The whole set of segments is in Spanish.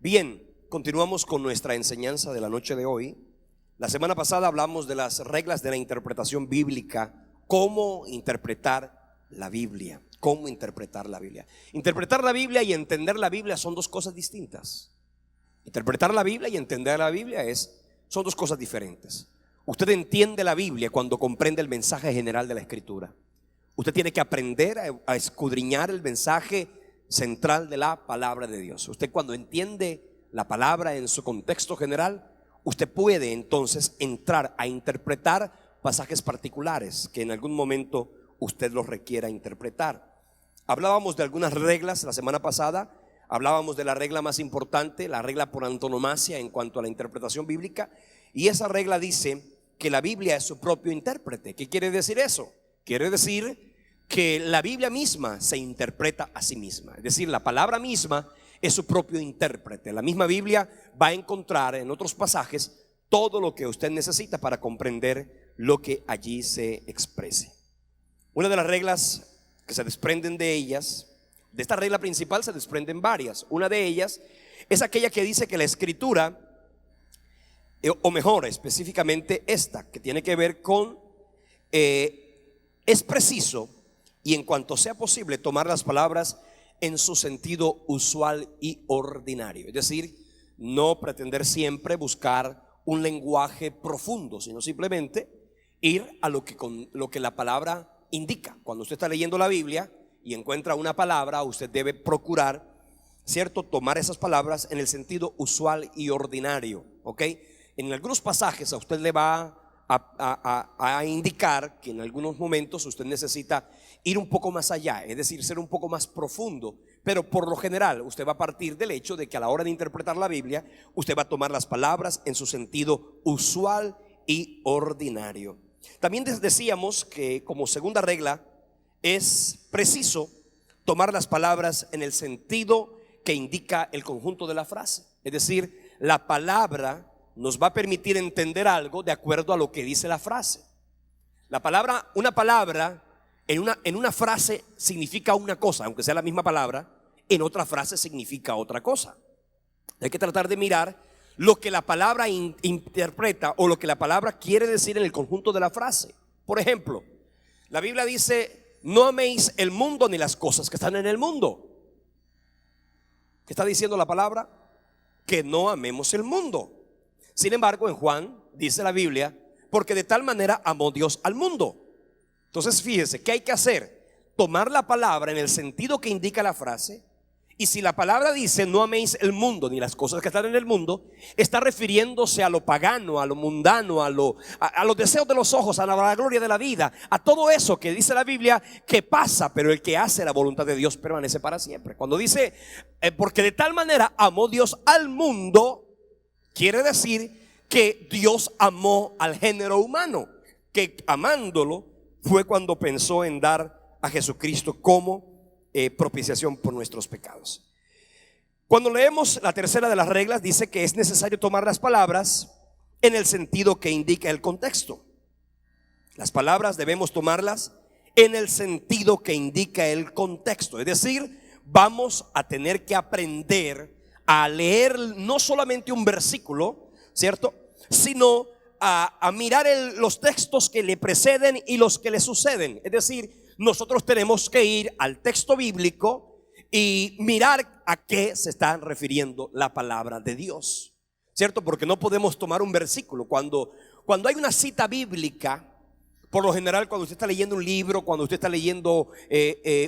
Bien, continuamos con nuestra enseñanza de la noche de hoy. La semana pasada hablamos de las reglas de la interpretación bíblica, cómo interpretar la Biblia, cómo interpretar la Biblia. Interpretar la Biblia y entender la Biblia son dos cosas distintas. Interpretar la Biblia y entender la Biblia son dos cosas diferentes. Usted entiende la Biblia cuando comprende el mensaje general de la Escritura. Usted tiene que aprender a escudriñar el mensaje central de la palabra de Dios. Usted, cuando entiende la palabra en su contexto general, usted puede entonces entrar a interpretar pasajes particulares que en algún momento usted los requiera interpretar. Hablábamos de algunas reglas la semana pasada. Hablábamos de la regla más importante, la regla por antonomasia en cuanto a la interpretación bíblica, y esa regla dice que la Biblia es su propio intérprete. ¿Qué quiere decir eso? Quiere decir que la Biblia misma se interpreta a sí misma, es decir, la palabra misma es su propio intérprete. La misma Biblia va a encontrar en otros pasajes todo lo que usted necesita para comprender lo que allí se exprese. Una de las reglas que se desprenden de ellas, de esta regla principal se desprenden varias. Una de ellas es aquella que dice que la Escritura, o mejor, específicamente esta, que tiene que ver con es preciso y en cuanto sea posible tomar las palabras en su sentido usual y ordinario. Es decir, no pretender siempre buscar un lenguaje profundo, sino simplemente ir a lo que la palabra indica. Cuando usted está leyendo la Biblia y encuentra una palabra, usted debe procurar, ¿cierto?, tomar esas palabras en el sentido usual y ordinario, ¿ok? En algunos pasajes a usted le va a indicar que en algunos momentos usted necesita ir un poco más allá, es decir, ser un poco más profundo. Pero por lo general usted va a partir del hecho de que a la hora de interpretar la Biblia, usted va a tomar las palabras en su sentido usual y ordinario. También decíamos que como segunda regla es preciso tomar las palabras en el sentido que indica el conjunto de la frase. Es decir, la palabra nos va a permitir entender algo de acuerdo a lo que dice la frase. Una palabra en una frase significa una cosa, aunque sea la misma palabra, en otra frase significa otra cosa. Hay que tratar de mirar lo que la palabra interpreta o lo que la palabra quiere decir en el conjunto de la frase. Por ejemplo, la Biblia dice: no améis el mundo ni las cosas que están en el mundo. ¿Qué está diciendo la palabra? Que no amemos el mundo. Sin embargo, en Juan dice la Biblia: porque de tal manera amó Dios al mundo. Entonces fíjese, ¿qué hay que hacer? Tomar la palabra en el sentido que indica la frase. Y si la palabra dice no améis el mundo ni las cosas que están en el mundo, está refiriéndose a lo pagano, a lo mundano, a los deseos de los ojos, a la gloria de la vida, a todo eso que dice la Biblia que pasa, pero el que hace la voluntad de Dios permanece para siempre. Cuando dice porque de tal manera amó Dios al mundo, quiere decir que Dios amó al género humano, que amándolo fue cuando pensó en dar a Jesucristo como propiciación por nuestros pecados. Cuando leemos la tercera de las reglas, dice que es necesario tomar las palabras en el sentido que indica el contexto. Las palabras debemos tomarlas en el sentido que indica el contexto. Es decir, vamos a tener que aprender a leer no solamente un versículo, ¿cierto?, sino a mirar los textos que le preceden y los que le suceden. Es decir, nosotros tenemos que ir al texto bíblico y mirar a qué se está refiriendo la palabra de Dios, ¿cierto? Porque no podemos tomar un versículo. Cuando hay una cita bíblica, por lo general cuando usted está leyendo un libro, cuando usted está leyendo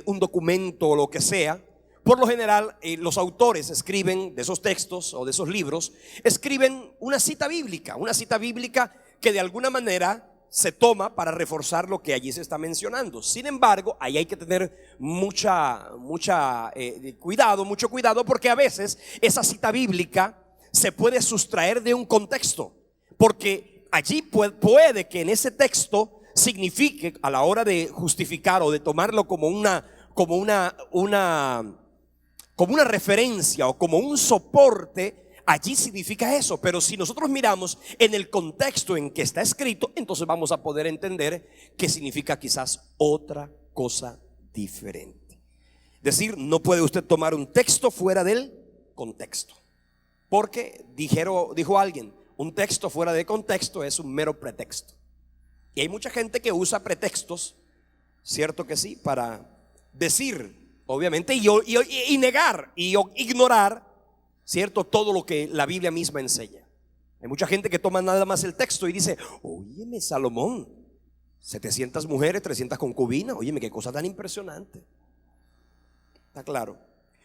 un documento o lo que sea, por lo general los autores escriben de esos textos o de esos libros, escriben una cita bíblica que de alguna manera se toma para reforzar lo que allí se está mencionando. Sin embargo, ahí hay que tener mucho cuidado, porque a veces esa cita bíblica se puede sustraer de un contexto, porque allí puede que en ese texto signifique, a la hora de justificar o de tomarlo como una referencia o como un soporte, allí significa eso. Pero si nosotros miramos en el contexto en que está escrito, entonces vamos a poder entender que significa quizás otra cosa diferente. Es decir, no puede usted tomar un texto fuera del contexto. Porque dijo alguien, un texto fuera de contexto es un mero pretexto. Y hay mucha gente que usa pretextos, cierto que sí, para decir, obviamente, y negar y ignorar, cierto, todo lo que la Biblia misma enseña. Hay mucha gente que toma nada más el texto y dice, óyeme, Salomón, 700 mujeres, 300 concubinas, óyeme, qué cosa tan impresionante. Está claro.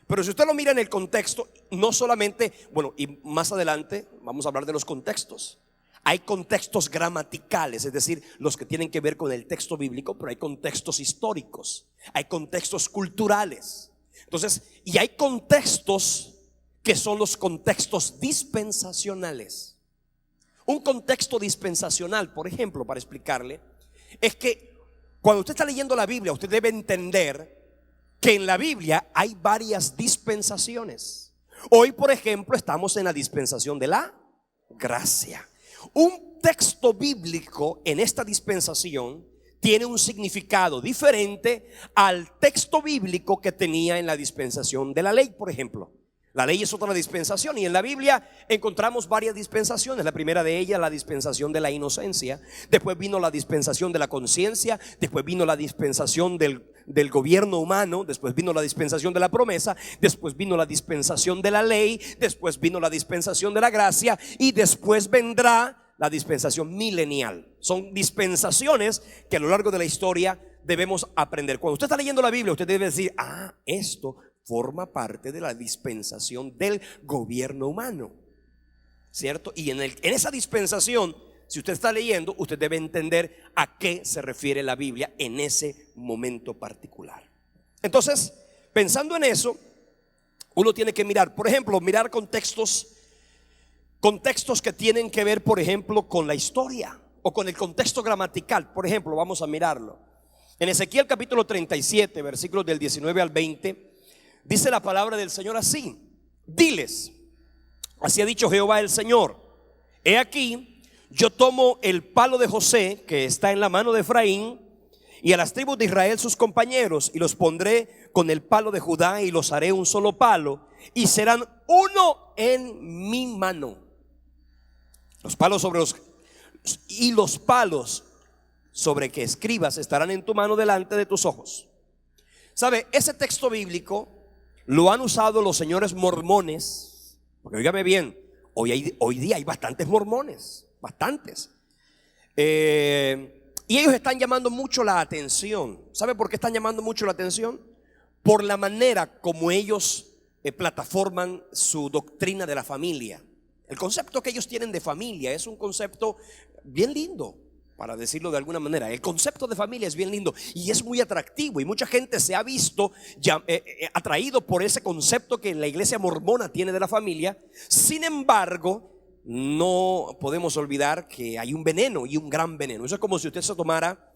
Pero si usted lo mira en el contexto, no solamente, bueno, y más adelante vamos a hablar de los contextos. Hay contextos gramaticales, es decir, los que tienen que ver con el texto bíblico, pero hay contextos históricos, hay contextos culturales. Entonces, y hay contextos que son los contextos dispensacionales. Un contexto dispensacional, por ejemplo, para explicarle, es que cuando usted está leyendo la Biblia, usted debe entender que en la Biblia hay varias dispensaciones. Hoy, por ejemplo, estamos en la dispensación de la gracia. Un texto bíblico en esta dispensación tiene un significado diferente al texto bíblico que tenía en la dispensación de la ley, por ejemplo. La ley es otra dispensación y en la Biblia encontramos varias dispensaciones. La primera de ellas, la dispensación de la inocencia. Después vino la dispensación de la conciencia. Después vino la dispensación del gobierno humano. Después vino la dispensación de la promesa. Después vino la dispensación de la ley. Después vino la dispensación de la gracia. Y después vendrá la dispensación milenial. Son dispensaciones que a lo largo de la historia debemos aprender. Cuando usted está leyendo la Biblia, usted debe decir, esto forma parte de la dispensación del gobierno humano, ¿cierto? Y en esa dispensación, si usted está leyendo, usted debe entender a qué se refiere la Biblia en ese momento particular. Entonces, pensando en eso, uno tiene que mirar, por ejemplo, mirar contextos que tienen que ver, por ejemplo, con la historia o con el contexto gramatical. Por ejemplo, vamos a mirarlo. En Ezequiel capítulo 37, versículos del 19 al 20, dice la palabra del Señor así: diles, así ha dicho Jehová el Señor, he aquí, yo tomo el palo de José que está en la mano de Efraín, y a las tribus de Israel sus compañeros, y los pondré con el palo de Judá, y los haré un solo palo, y serán uno en mi mano. Los palos sobre que escribas estarán en tu mano delante de tus ojos. ¿Sabe? Ese texto bíblico lo han usado los señores mormones, porque óigame bien, hoy día hay bastantes mormones, bastantes. Y ellos están llamando mucho la atención. ¿Sabe por qué están llamando mucho la atención? Por la manera como ellos plataforman su doctrina de la familia. El concepto que ellos tienen de familia es un concepto bien lindo, para decirlo de alguna manera. El concepto de familia es bien lindo y es muy atractivo, y mucha gente se ha visto atraído por ese concepto que la iglesia mormona tiene de la familia. Sin embargo, no podemos olvidar que hay un veneno, y un gran veneno. Eso es como si usted se tomara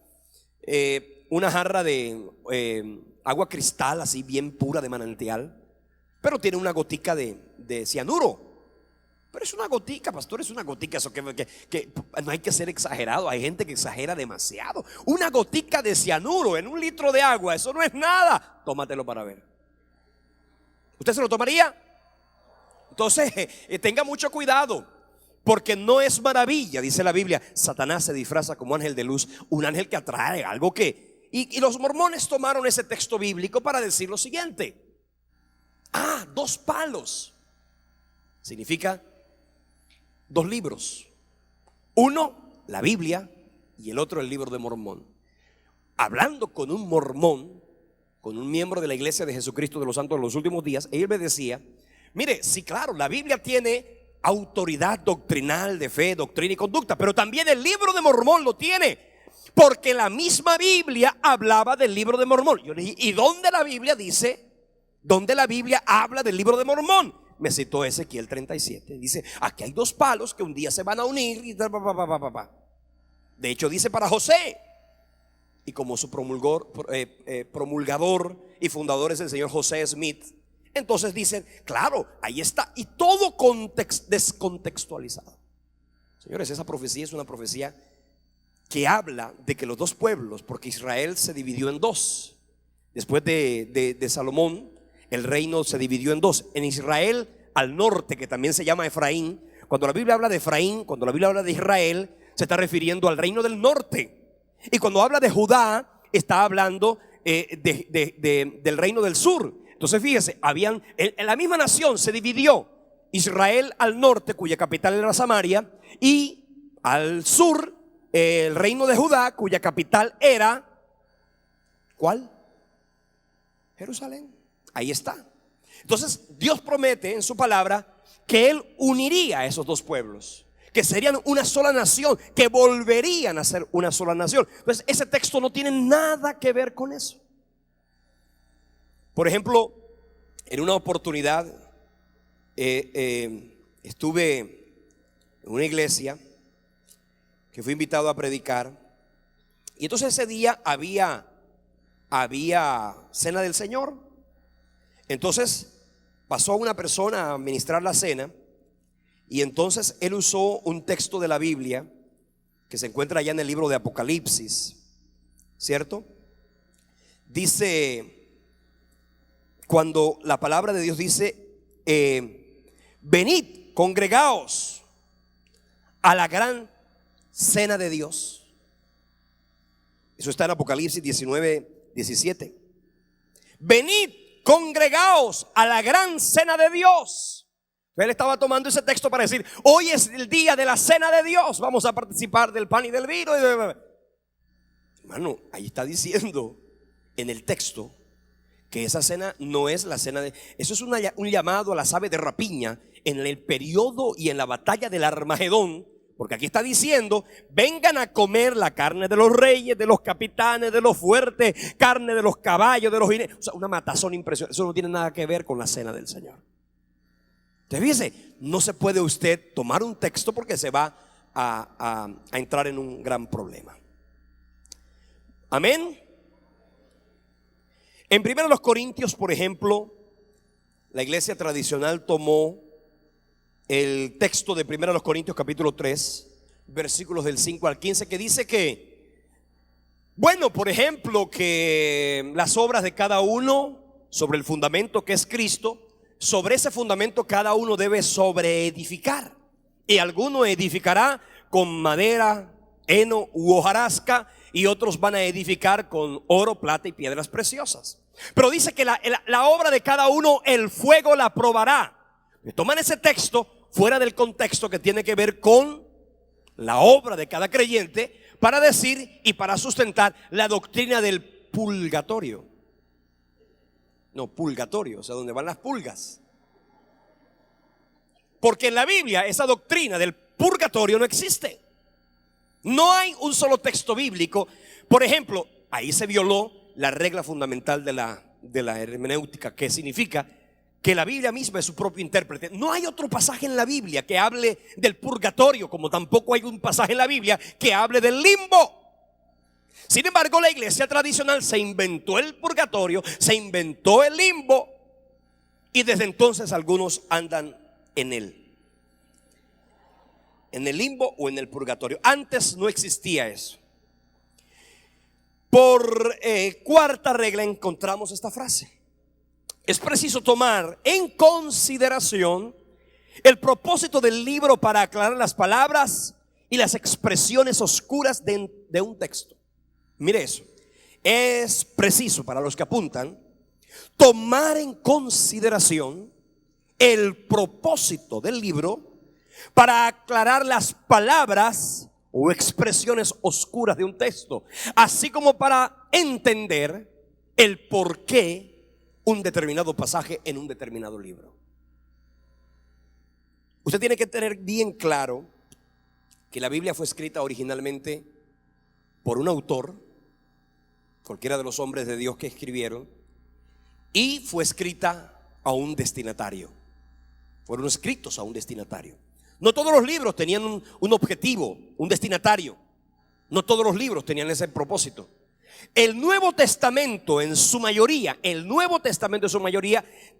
una jarra de agua cristal así bien pura de manantial, pero tiene una gotica de cianuro. Pero es una gotica, pastor, es una gotica. Eso que no hay que ser exagerado. Hay gente que exagera demasiado. Una gotica de cianuro en un litro de agua, eso no es nada. Tómatelo para ver. ¿Usted se lo tomaría? Entonces, tenga mucho cuidado, porque no es maravilla, dice la Biblia, Satanás se disfraza como ángel de luz, un ángel que atrae algo que... Y los mormones tomaron ese texto bíblico para decir lo siguiente: 2 palos significa 2 libros. Uno, la Biblia, y el otro, el libro de Mormón. Hablando con un mormón, con un miembro de la iglesia de Jesucristo de los Santos de los Últimos Días, él me decía: mire, sí, claro, la Biblia tiene autoridad doctrinal de fe, doctrina y conducta, pero también el libro de Mormón lo tiene, porque la misma Biblia hablaba del libro de Mormón. Yo le dije: ¿y dónde la Biblia dice? ¿Dónde la Biblia habla del libro de Mormón? Me citó Ezequiel 37. Dice: aquí hay 2 palos que un día se van a unir. Y de hecho dice para José. Y como su promulgador y fundador es el señor José Smith, entonces dicen: claro, ahí está. Y todo descontextualizado. Señores, esa profecía es una profecía que habla de que los 2 pueblos, porque Israel se dividió en 2. Después de Salomón, el reino se dividió en 2. En Israel al norte, que también se llama Efraín. Cuando la Biblia habla de Efraín, cuando la Biblia habla de Israel, se está refiriendo al reino del norte. Y cuando habla de Judá, está hablando del reino del sur. Entonces fíjese, en la misma nación se dividió: Israel al norte, cuya capital era Samaria, y al sur el reino de Judá, cuya capital era, ¿cuál? Jerusalén. Ahí está. Entonces Dios promete en su palabra que Él uniría a esos dos pueblos, que serían una sola nación, que volverían a ser una sola nación. Entonces ese texto no tiene nada que ver con eso. Por ejemplo, en una oportunidad estuve en una iglesia que fui invitado a predicar, y entonces ese día había cena del Señor. Entonces pasó una persona a ministrar la cena, y entonces él usó un texto de la Biblia que se encuentra allá en el libro de Apocalipsis, ¿cierto? Dice, cuando la palabra de Dios dice, venid, congregaos a la gran cena de Dios. Eso está en Apocalipsis 19:17. Venid, congregaos a la gran cena de Dios. Él estaba tomando ese texto para decir, hoy es el día de la cena de Dios, vamos a participar del pan y del vino. Hermano, ahí está diciendo en el texto que esa cena no es la cena de... Eso es un llamado a las aves de rapiña en el periodo y en la batalla del Armagedón. Porque aquí está diciendo, vengan a comer la carne de los reyes, de los capitanes, de los fuertes, carne de los caballos, de los jinetes. O sea, una matazón impresionante. Eso no tiene nada que ver con la cena del Señor. Entonces fíjese, no se puede usted tomar un texto porque se va a entrar en un gran problema. Amén. En 1 Corintios, por ejemplo, la iglesia tradicional tomó el texto de 1 Corintios capítulo 3, versículos del 5 al 15, que dice que, bueno, por ejemplo, que las obras de cada uno sobre el fundamento que es Cristo, sobre ese fundamento cada uno debe sobreedificar. Y alguno edificará con madera, heno u hojarasca, y otros van a edificar con oro, plata y piedras preciosas. Pero dice que la obra de cada uno, el fuego la probará. Toman ese texto fuera del contexto que tiene que ver con la obra de cada creyente para decir y para sustentar la doctrina del purgatorio. No, purgatorio, o sea, donde van las pulgas. Porque en la Biblia esa doctrina del purgatorio no existe. No hay un solo texto bíblico. Por ejemplo, ahí se violó la regla fundamental de la hermenéutica, que significa que la Biblia misma es su propio intérprete. No hay otro pasaje en la Biblia que hable del purgatorio, como tampoco hay un pasaje en la Biblia que hable del limbo. Sin embargo, la iglesia tradicional se inventó el purgatorio, se inventó el limbo, y desde entonces algunos andan en él, en el limbo o en el purgatorio. Antes no existía eso. Por cuarta regla encontramos esta frase: es preciso tomar en consideración el propósito del libro para aclarar las palabras y las expresiones oscuras de un texto. Mire eso. Es preciso, para los que apuntan, tomar en consideración el propósito del libro para aclarar las palabras o expresiones oscuras de un texto, así como para entender el por qué un determinado pasaje en un determinado libro. Usted tiene que tener bien claro que la Biblia fue escrita originalmente por un autor, cualquiera de los hombres de Dios que escribieron, y fue escrita a un destinatario. Fueron escritos a un destinatario. No todos los libros tenían un objetivo, un destinatario. No todos los libros tenían ese propósito. El Nuevo Testamento en su mayoría,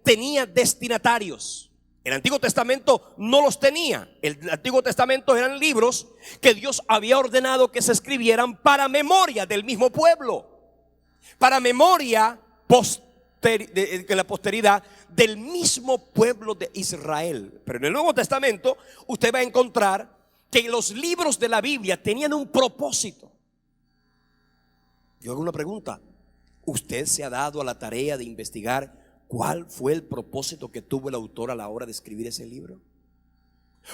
tenía destinatarios. El Antiguo Testamento no los tenía. El Antiguo Testamento eran libros que Dios había ordenado que se escribieran para memoria del mismo pueblo, para memoria posterior la posteridad del mismo pueblo de Israel. Pero en el Nuevo Testamento usted va a encontrar que los libros de la Biblia tenían un propósito. Yo hago una pregunta: ¿usted se ha dado a la tarea de investigar cuál fue el propósito que tuvo el autor a la hora de escribir ese libro?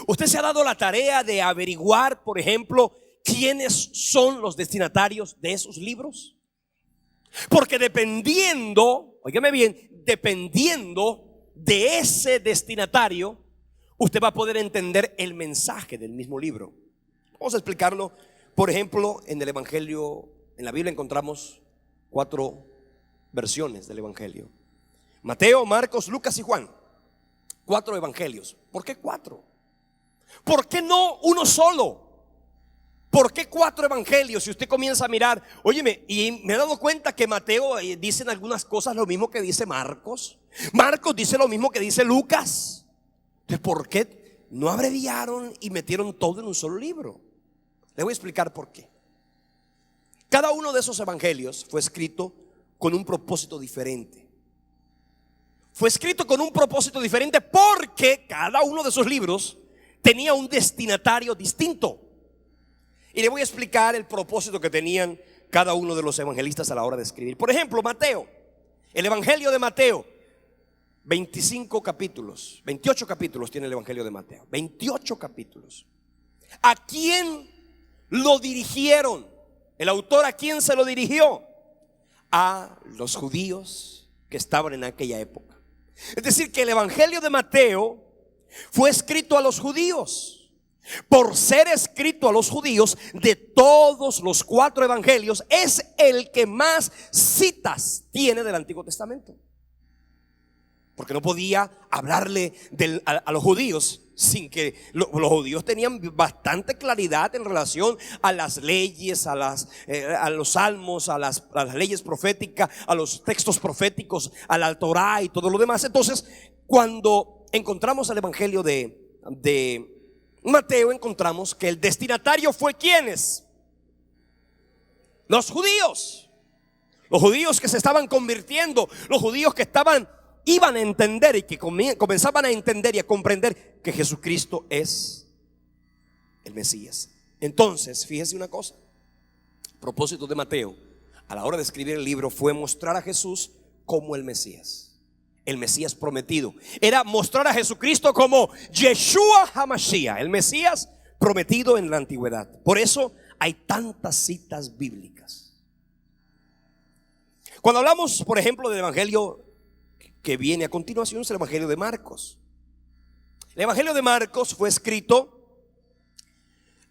¿Usted se ha dado la tarea de averiguar, por ejemplo, quiénes son los destinatarios de esos libros? Porque dependiendo, óigame bien, dependiendo de ese destinatario, usted va a poder entender el mensaje del mismo libro. Vamos a explicarlo. Por ejemplo, en el Evangelio, en la Biblia encontramos 4 versiones del Evangelio: Mateo, Marcos, Lucas y Juan. 4 evangelios. ¿Por qué 4? ¿Por qué no uno solo? ¿Por qué 4 evangelios? Si usted comienza a mirar, óyeme, y me he dado cuenta que Mateo dice en algunas cosas lo mismo que dice Marcos. Marcos dice lo mismo que dice Lucas. Entonces, ¿por qué no abreviaron y metieron todo en un solo libro? Le voy a explicar por qué. Cada uno de esos evangelios fue escrito con un propósito diferente. Fue escrito con un propósito diferente porque cada uno de esos libros tenía un destinatario distinto. Y le voy a explicar el propósito que tenían cada uno de los evangelistas a la hora de escribir. Por ejemplo, Mateo, el Evangelio de Mateo, 25 capítulos, 28 capítulos tiene el Evangelio de Mateo, 28 capítulos. ¿A quién lo dirigieron? El autor, ¿a quién se lo dirigió? A los judíos que estaban en aquella época. Es decir, que el Evangelio de Mateo fue escrito a los judíos. Por ser escrito a los judíos, de todos los 4 evangelios, es el que más citas tiene del Antiguo Testamento. Porque no podía hablarle a los judíos sin que los judíos tenían bastante claridad en relación a las leyes, a los salmos, a las leyes proféticas, a los textos proféticos, a la Torá y todo lo demás. Entonces, cuando encontramos el Evangelio de Mateo, encontramos que el destinatario fue ¿quiénes? Los judíos. Los judíos que se estaban convirtiendo, los judíos que iban a entender y que comenzaban a entender y a comprender que Jesucristo es el Mesías. Entonces, fíjese una cosa: el propósito de Mateo a la hora de escribir el libro fue mostrar a Jesús como el Mesías. El Mesías prometido era mostrar a Jesucristo como Yeshua HaMashiach, el Mesías prometido en la antigüedad. Por eso hay tantas citas bíblicas. Cuando hablamos, por ejemplo, del evangelio que viene a continuación, es el Evangelio de Marcos. El Evangelio de Marcos fue escrito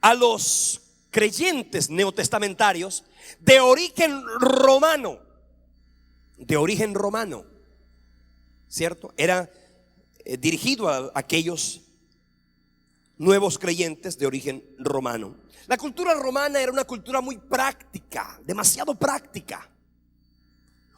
a los creyentes neotestamentarios de origen romano. De origen romano, ¿cierto? Era dirigido a aquellos nuevos creyentes de origen romano. La cultura romana era una cultura muy práctica, demasiado práctica.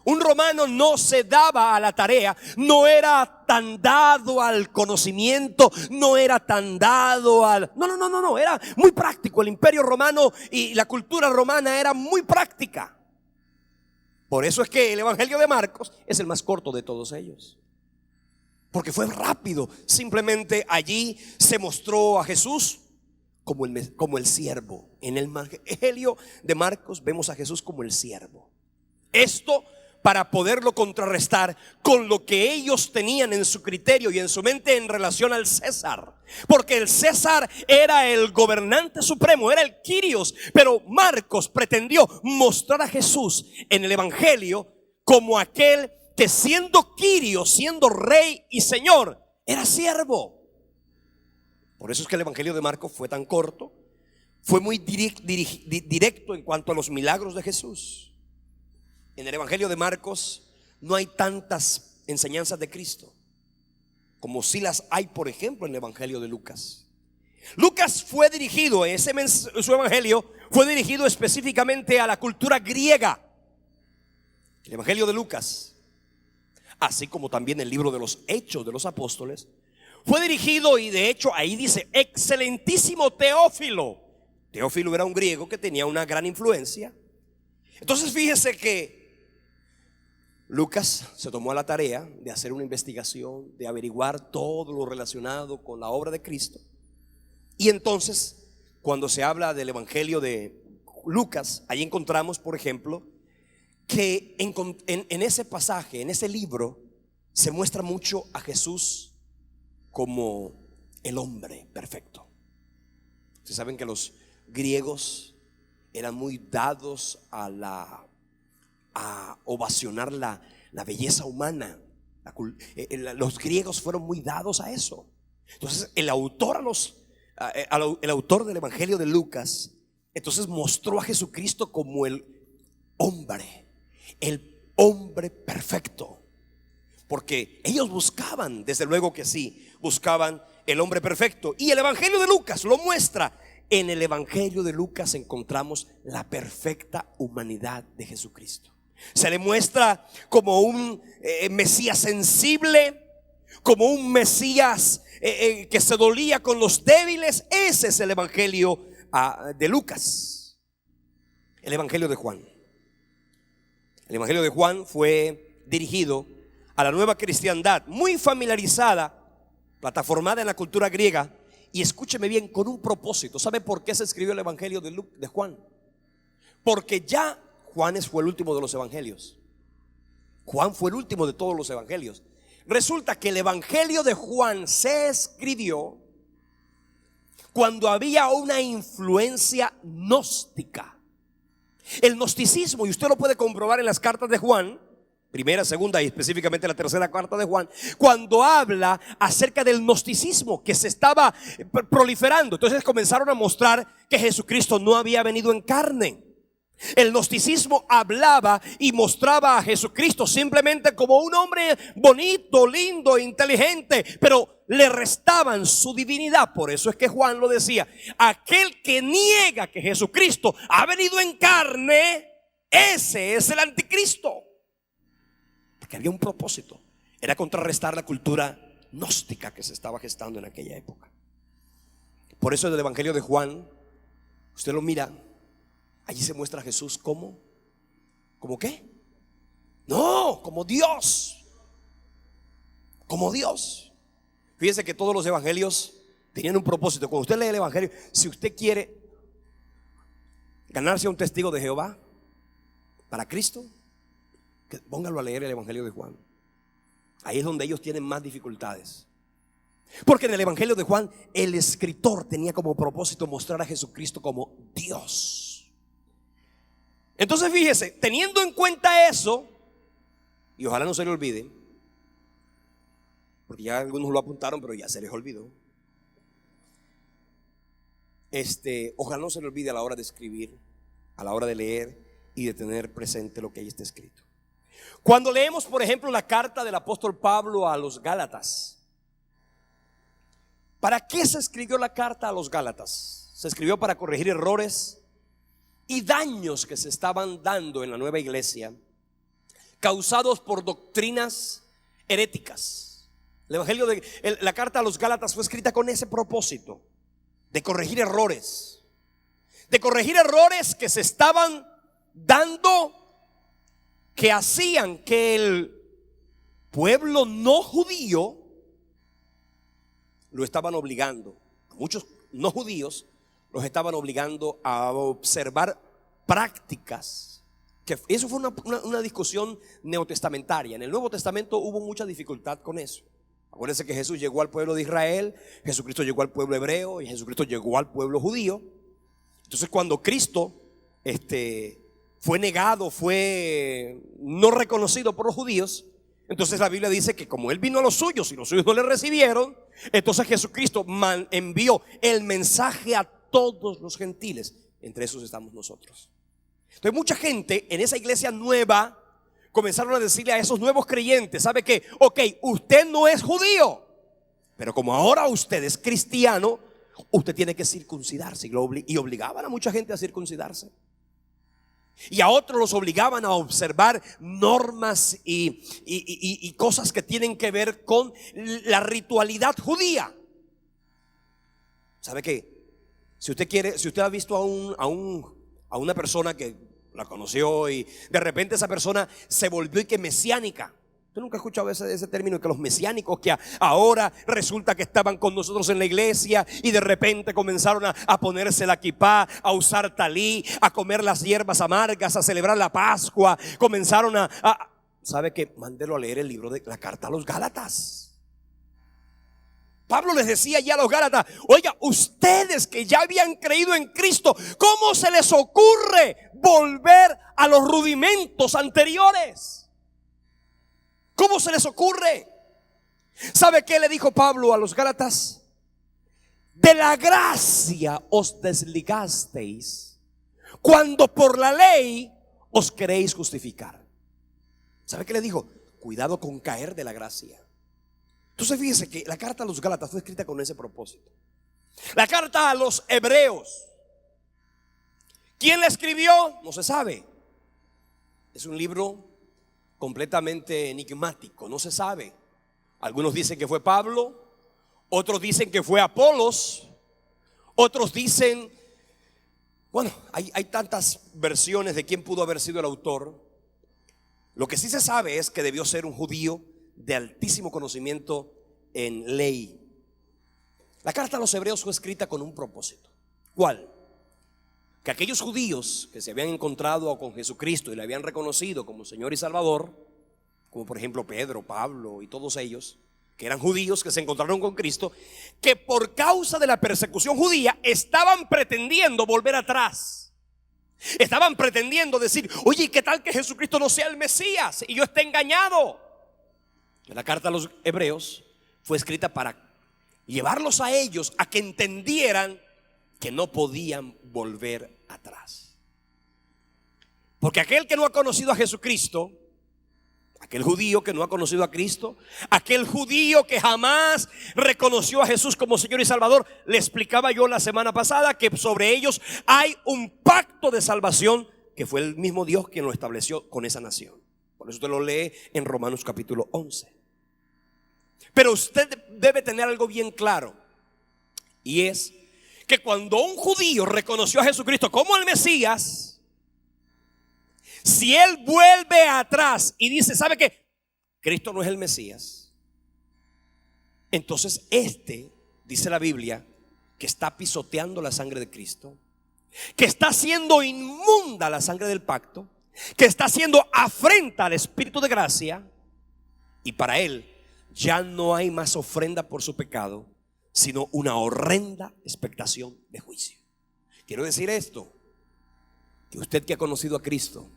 Un romano no se daba a la tarea, no era tan dado al conocimiento, no era tan dado al... No, era muy práctico. El imperio romano y la cultura romana era muy práctica. Por eso es que el Evangelio de Marcos es el más corto de todos ellos, porque fue rápido. Simplemente allí se mostró a Jesús como el siervo. En el Evangelio de Marcos vemos a Jesús como el siervo. Esto para poderlo contrarrestar con lo que ellos tenían en su criterio y en su mente en relación al César. Porque el César era el gobernante supremo, era el Kyrios. Pero Marcos pretendió mostrar a Jesús en el Evangelio como aquel que, siendo Kyrios, siendo rey y señor, era siervo. Por eso es que el Evangelio de Marcos fue tan corto. Fue muy directo en cuanto a los milagros de Jesús. En el Evangelio de Marcos no hay tantas enseñanzas de Cristo como si las hay, por ejemplo, en el Evangelio de Lucas. Lucas fue dirigido, su evangelio fue dirigido específicamente a la cultura griega. El Evangelio de Lucas, así como también el libro de los Hechos de los Apóstoles, fue dirigido, y de hecho ahí dice excelentísimo Teófilo. Teófilo era un griego que tenía una gran influencia. Entonces fíjese que Lucas se tomó a la tarea de hacer una investigación, de averiguar todo lo relacionado con la obra de Cristo. Y entonces, cuando se habla del Evangelio de Lucas, ahí encontramos, por ejemplo, que en ese pasaje, en ese libro, se muestra mucho a Jesús como el hombre perfecto. Ustedes saben que los griegos eran muy dados a ovacionar la belleza humana. Los griegos fueron muy dados a eso. Entonces el autor del Evangelio de Lucas entonces mostró a Jesucristo como el hombre perfecto. Porque ellos buscaban, desde luego que sí, buscaban el hombre perfecto. Y el Evangelio de Lucas lo muestra. En el Evangelio de Lucas encontramos la perfecta humanidad de Jesucristo. Se le muestra como un Mesías sensible, como un Mesías que se dolía con los débiles. Ese es el Evangelio de Lucas. El Evangelio de Juan. El Evangelio de Juan fue dirigido a la nueva cristiandad, muy familiarizada, plataformada en la cultura griega. Y escúcheme bien, con un propósito. ¿Sabe por qué se escribió el Evangelio de Juan? Porque ya Juan fue el último de los evangelios. Juan fue el último de todos los evangelios. Resulta que el Evangelio de Juan se escribió cuando había una influencia gnóstica. El gnosticismo, y usted lo puede comprobar en las cartas de Juan, primera, segunda y específicamente la tercera carta de Juan, cuando habla acerca del gnosticismo que se estaba proliferando. Entonces comenzaron a mostrar que Jesucristo no había venido en carne. El gnosticismo hablaba y mostraba a Jesucristo simplemente como un hombre bonito, lindo, inteligente, pero le restaban su divinidad. Por eso es que Juan lo decía: aquel que niega que Jesucristo ha venido en carne, ese es el anticristo. Porque había un propósito, era contrarrestar la cultura gnóstica que se estaba gestando en aquella época. Por eso en el Evangelio de Juan, usted lo mira, allí se muestra a Jesús como ¿qué? No, como Dios. Como Dios. Fíjese que todos los evangelios tenían un propósito. Cuando usted lee el evangelio, si usted quiere ganarse a un testigo de Jehová para Cristo, póngalo a leer el Evangelio de Juan. Ahí es donde ellos tienen más dificultades. Porque en el Evangelio de Juan el escritor tenía como propósito mostrar a Jesucristo como Dios. Entonces fíjese, teniendo en cuenta eso, y ojalá no se le olvide, porque ya algunos lo apuntaron pero ya se les olvidó. Ojalá no se le olvide a la hora de escribir, a la hora de leer y de tener presente lo que ahí está escrito. Cuando leemos, por ejemplo, la carta del apóstol Pablo a los Gálatas, ¿para qué se escribió la carta a los Gálatas? Se escribió para corregir errores y daños que se estaban dando en la nueva iglesia, causados por doctrinas heréticas. La carta a los Gálatas fue escrita con ese propósito de corregir errores, que se estaban dando, que hacían que el pueblo no judío lo estaban obligando, a muchos no judíos los estaban obligando a observar prácticas. Que eso fue una discusión neotestamentaria. En el Nuevo Testamento hubo mucha dificultad con eso. Acuérdense que Jesús llegó al pueblo de Israel, Jesucristo llegó al pueblo hebreo y Jesucristo llegó al pueblo judío. Entonces cuando Cristo fue negado, fue no reconocido por los judíos, entonces la Biblia dice que como Él vino a los suyos y los suyos no le recibieron, entonces Jesucristo envió el mensaje a todos los gentiles. Entre esos estamos nosotros. Entonces mucha gente en esa iglesia nueva comenzaron a decirle a esos nuevos creyentes: ¿sabe qué? Ok, usted no es judío, pero como ahora usted es cristiano, usted tiene que circuncidarse. Y obligaban a mucha gente a circuncidarse. Y a otros los obligaban a observar normas y cosas que tienen que ver con la ritualidad judía. ¿Sabe qué? Si usted ha visto a una persona que la conoció y de repente esa persona se volvió y que mesiánica. Yo nunca he escuchado ese término, que los mesiánicos que ahora resulta que estaban con nosotros en la iglesia y de repente comenzaron a ponerse la kipá, a usar talí, a comer las hierbas amargas, a celebrar la Pascua. Comenzaron ¿sabe qué? Mándelo a leer el libro de la carta a los Gálatas. Pablo les decía ya a los Gálatas: oiga, ustedes que ya habían creído en Cristo, ¿cómo se les ocurre volver a los rudimentos anteriores? ¿Cómo se les ocurre? ¿Sabe qué le dijo Pablo a los Gálatas? De la gracia os desligasteis cuando por la ley os queréis justificar. ¿Sabe qué le dijo? Cuidado con caer de la gracia. Entonces fíjese que la carta a los Gálatas fue escrita con ese propósito. La carta a los Hebreos, ¿quién la escribió? No se sabe. Es un libro completamente enigmático, no se sabe. Algunos dicen que fue Pablo, otros dicen que fue Apolos, otros dicen, bueno, hay tantas versiones de quién pudo haber sido el autor. Lo que sí se sabe es que debió ser un judío de altísimo conocimiento en ley. La carta a los Hebreos fue escrita con un propósito. ¿Cuál? Que aquellos judíos que se habían encontrado con Jesucristo y le habían reconocido como Señor y Salvador, como por ejemplo Pedro, Pablo y todos ellos, que eran judíos que se encontraron con Cristo, que por causa de la persecución judía estaban pretendiendo volver atrás. Estaban pretendiendo decir: oye, ¿qué tal que Jesucristo no sea el Mesías y yo esté engañado? La carta a los Hebreos fue escrita para llevarlos a ellos a que entendieran que no podían volver atrás. Porque aquel que no ha conocido a Jesucristo, aquel judío que no ha conocido a Cristo, aquel judío que jamás reconoció a Jesús como Señor y Salvador, le explicaba yo la semana pasada que sobre ellos hay un pacto de salvación que fue el mismo Dios quien lo estableció con esa nación. Por eso usted lo lee en Romanos capítulo 11. Pero usted debe tener algo bien claro, y es que cuando un judío reconoció a Jesucristo como el Mesías, si él vuelve atrás y dice: ¿sabe qué? Cristo no es el Mesías, entonces dice la Biblia, que está pisoteando la sangre de Cristo, que está haciendo inmunda la sangre del pacto, que está haciendo afrenta al Espíritu de gracia, y para él ya no hay más ofrenda por su pecado, sino una horrenda expectación de juicio. Quiero decir esto, que usted que ha conocido a Cristo,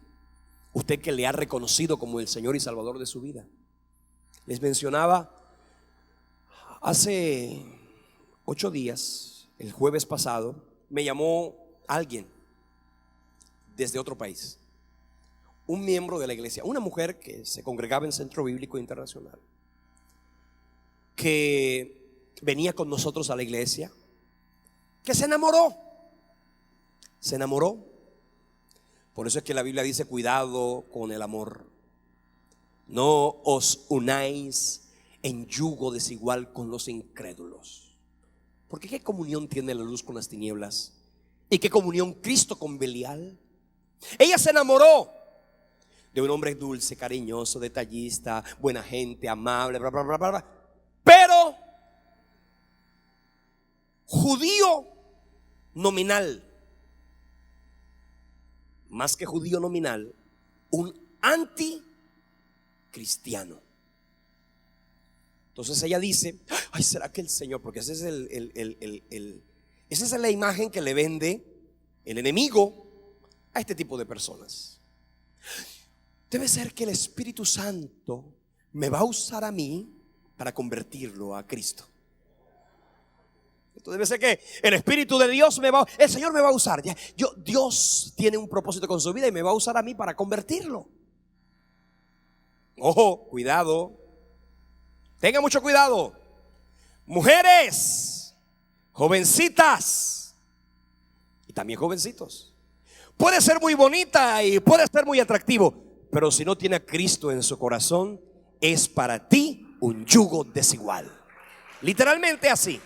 usted que le ha reconocido como el Señor y Salvador de su vida, les mencionaba hace 8 días, el jueves pasado, me llamó alguien desde otro país, un miembro de la iglesia, una mujer que se congregaba en Centro Bíblico Internacional, que venía con nosotros a la iglesia, que se enamoró. Por eso es que la Biblia dice: cuidado con el amor. No os unáis en yugo desigual con los incrédulos. Porque ¿qué comunión tiene la luz con las tinieblas? ¿Y qué comunión Cristo con Belial? Ella se enamoró de un hombre dulce, cariñoso, detallista, buena gente, amable, bla, bla, bla, bla, bla. Pero judío nominal, más que judío nominal, un anticristiano. Entonces ella dice: ay, ¿será que el Señor? Porque esa es la imagen que le vende el enemigo a este tipo de personas. Debe ser que el Espíritu Santo me va a usar a mí para convertirlo a Cristo. Esto debe ser que el Espíritu de Dios el Señor me va a usar. Dios tiene un propósito con su vida y me va a usar a mí para convertirlo. Ojo, cuidado. Tenga mucho cuidado. Mujeres, jovencitas y también jovencitos. Puede ser muy bonita y puede ser muy atractivo, pero si no tiene a Cristo en su corazón, es para ti un yugo desigual. Literalmente así.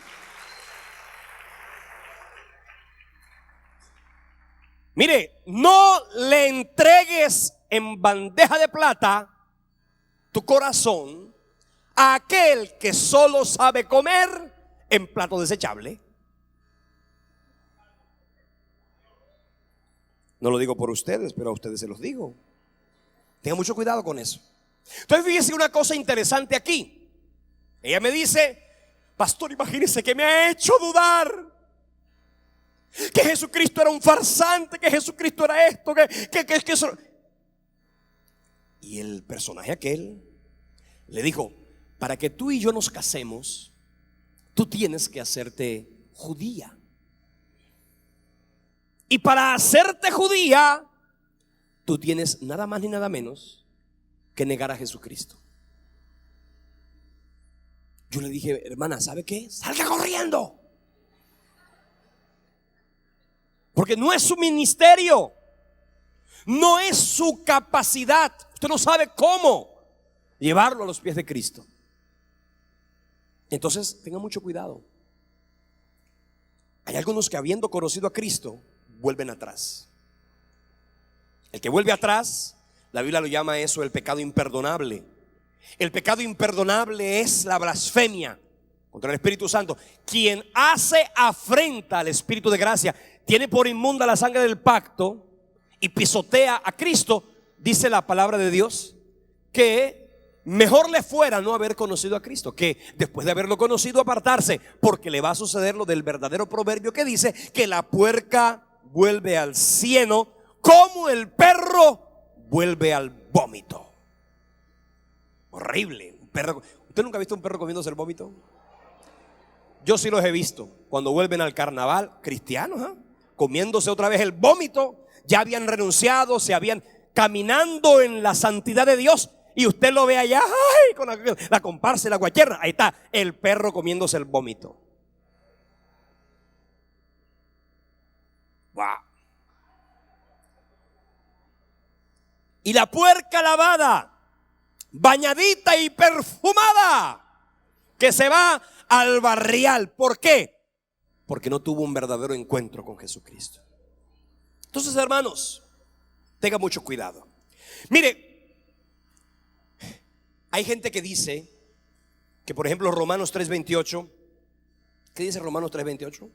Mire, no le entregues en bandeja de plata tu corazón a aquel que solo sabe comer en plato desechable. No lo digo por ustedes, pero a ustedes se los digo. Tengan mucho cuidado con eso. Entonces fíjese una cosa interesante aquí. Ella me dice: pastor, imagínese que me ha hecho dudar, que Jesucristo era un farsante, que Jesucristo era esto, que eso. Y el personaje aquel le dijo: para que tú y yo nos casemos, tú tienes que hacerte judía. Y para hacerte judía, tú tienes nada más ni nada menos que negar a Jesucristo. Yo le dije: hermana, ¿sabe qué? Salga corriendo. Porque no es su ministerio, no es su capacidad. Usted no sabe cómo llevarlo a los pies de Cristo. Entonces, tenga mucho cuidado. Hay algunos que, habiendo conocido a Cristo, vuelven atrás. El que vuelve atrás, la Biblia lo llama eso el pecado imperdonable. El pecado imperdonable es la blasfemia contra el Espíritu Santo. Quien hace afrenta al Espíritu de gracia, tiene por inmunda la sangre del pacto y pisotea a Cristo. Dice la palabra de Dios que mejor le fuera no haber conocido a Cristo que después de haberlo conocido apartarse, porque le va a suceder lo del verdadero proverbio que dice que la puerca vuelve al cieno como el perro vuelve al vómito. Horrible. Un perro. ¿Usted nunca ha visto un perro comiéndose el vómito? Yo sí los he visto cuando vuelven al carnaval, cristianos, comiéndose otra vez el vómito. Ya habían renunciado, se habían caminando en la santidad de Dios, y usted lo ve allá, ay, con la comparsa y la guacherra. Ahí está el perro comiéndose el vómito. Wow. Y la puerca lavada, bañadita y perfumada, que se va al barrial. ¿Por qué? Porque no tuvo un verdadero encuentro con Jesucristo. Entonces, hermanos, tenga mucho cuidado. Mire, hay gente que dice que, por ejemplo, Romanos 3:28, ¿qué dice Romanos 3:28?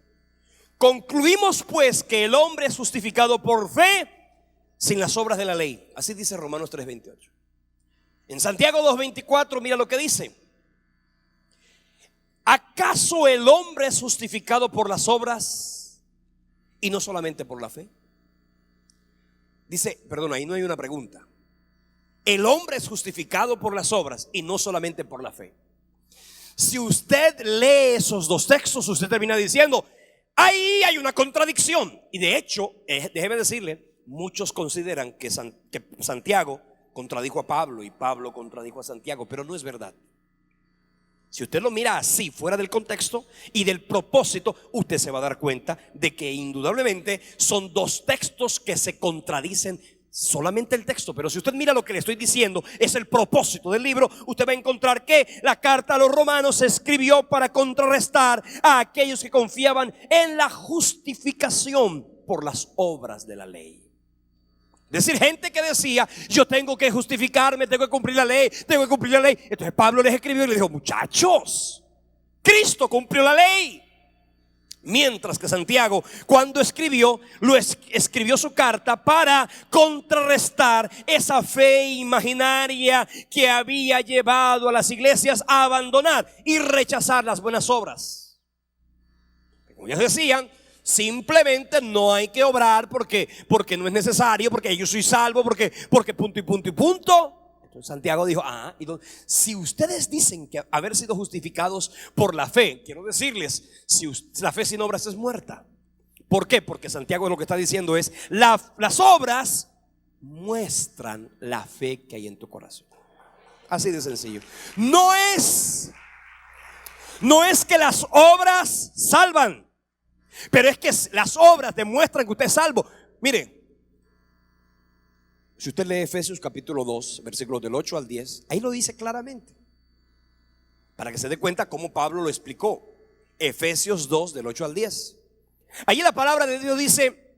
Concluimos pues que el hombre es justificado por fe sin las obras de la ley. Así dice Romanos 3:28. En Santiago 2:24, mira lo que dice: ¿acaso el hombre es justificado por las obras y no solamente por la fe? Dice, perdón, ahí no hay una pregunta. El hombre es justificado por las obras y no solamente por la fe. Si usted lee esos dos textos, usted termina diciendo: ahí hay una contradicción. Y de hecho, déjeme decirle, muchos consideran que Santiago contradijo a Pablo y Pablo contradijo a Santiago, pero no es verdad. Si usted lo mira así, fuera del contexto y del propósito, usted se va a dar cuenta de que indudablemente son dos textos que se contradicen. Solamente el texto, pero si usted mira lo que le estoy diciendo, es el propósito del libro, usted va a encontrar que la carta a los romanos se escribió para contrarrestar a aquellos que confiaban en la justificación por las obras de la ley. Es decir, gente que decía: yo tengo que justificarme, tengo que cumplir la ley, tengo que cumplir la ley. Entonces Pablo les escribió y les dijo: muchachos, Cristo cumplió la ley. Mientras que Santiago, cuando escribió, escribió su carta para contrarrestar esa fe imaginaria que había llevado a las iglesias a abandonar y rechazar las buenas obras. Como ellos decían, simplemente no hay que obrar porque no es necesario, porque yo soy salvo, porque punto y punto y punto. Entonces Santiago dijo: si ustedes dicen que haber sido justificados por la fe, quiero decirles, si la fe sin obras es muerta. ¿Por qué? Porque Santiago lo que está diciendo es: las obras muestran la fe que hay en tu corazón. Así de sencillo. No es que las obras salvan, pero es que las obras demuestran que usted es salvo. Mire, si usted lee Efesios capítulo 2, versículos del 8 al 10, ahí lo dice claramente, para que se dé cuenta cómo Pablo lo explicó. Efesios 2, del 8 al 10. Allí la palabra de Dios dice: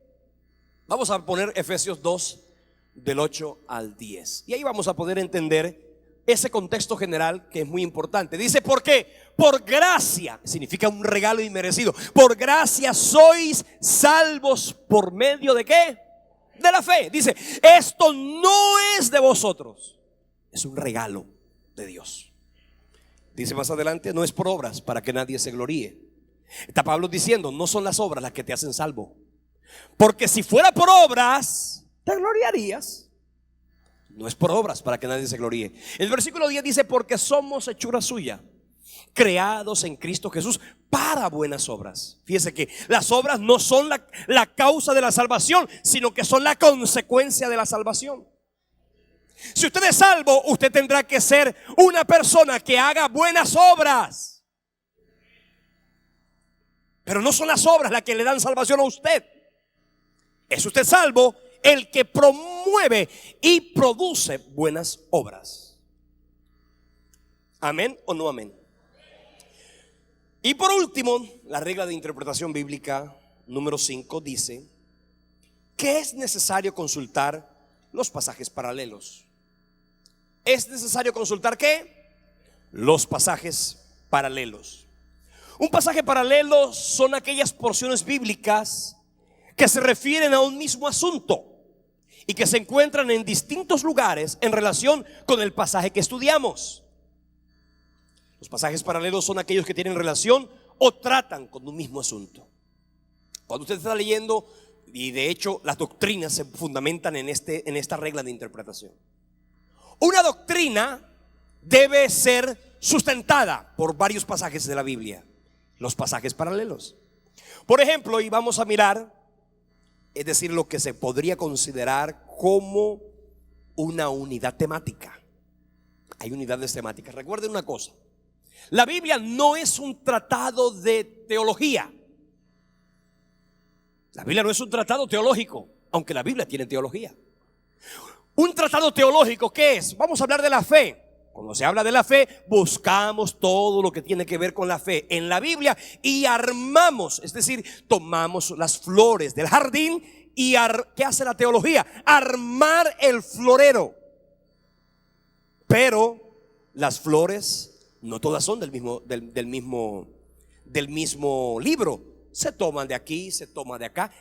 Vamos a poner Efesios 2 del 8 al 10. Y ahí vamos a poder entender ese contexto general que es muy importante. Dice, ¿por qué? Por gracia, significa un regalo inmerecido. Por gracia sois salvos por medio de ¿qué? De la fe. Dice, esto no es de vosotros, es un regalo de Dios. Dice más adelante, no es por obras para que nadie se gloríe. Está Pablo diciendo, no son las obras las que te hacen salvo, porque si fuera por obras te gloriarías. No es por obras para que nadie se gloríe. El versículo 10 dice, porque somos hechura suya, creados en Cristo Jesús para buenas obras. Fíjese que las obras no son la causa de la salvación, sino que son la consecuencia de la salvación. Si usted es salvo, usted tendrá que ser una persona que haga buenas obras. Pero no son las obras las que le dan salvación a usted. Es usted salvo el que promueve y produce buenas obras. ¿Amén o no amén? Y por último, la regla de interpretación bíblica número 5 dice que es necesario consultar los pasajes paralelos. ¿Es necesario consultar qué? Los pasajes paralelos. Un pasaje paralelo son aquellas porciones bíblicas que se refieren a un mismo asunto y que se encuentran en distintos lugares en relación con el pasaje que estudiamos. Los pasajes paralelos son aquellos que tienen relación o tratan con un mismo asunto. Cuando usted está leyendo, y de hecho las doctrinas se fundamentan en esta regla de interpretación. Una doctrina debe ser sustentada por varios pasajes de la Biblia, los pasajes paralelos. Por ejemplo, y vamos a mirar, es decir, lo que se podría considerar como una unidad temática. Hay unidades temáticas. Recuerden una cosa, la Biblia no es un tratado de teología. La Biblia no es un tratado teológico, aunque la Biblia tiene teología. Un tratado teológico, ¿qué es? Vamos a hablar de la fe. Cuando se habla de la fe, buscamos todo lo que tiene que ver con la fe en la Biblia y armamos, es decir, tomamos las flores del jardín y ¿qué hace la teología? Armar el florero. Pero las flores no todas son del mismo libro. Se toman de aquí, se toma de acá.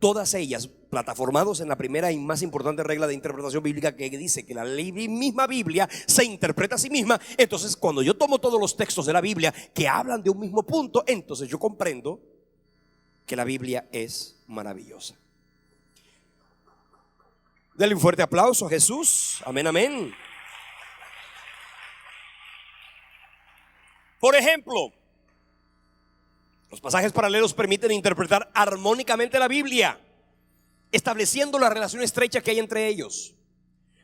Todas ellas plataformados en la primera y más importante regla de interpretación bíblica, que dice que la misma Biblia se interpreta a sí misma. Entonces, cuando yo tomo todos los textos de la Biblia que hablan de un mismo punto, entonces yo comprendo que la Biblia es maravillosa. Denle un fuerte aplauso a Jesús. Amén, amén. Por ejemplo, los pasajes paralelos permiten interpretar armónicamente la Biblia, estableciendo la relación estrecha que hay entre ellos.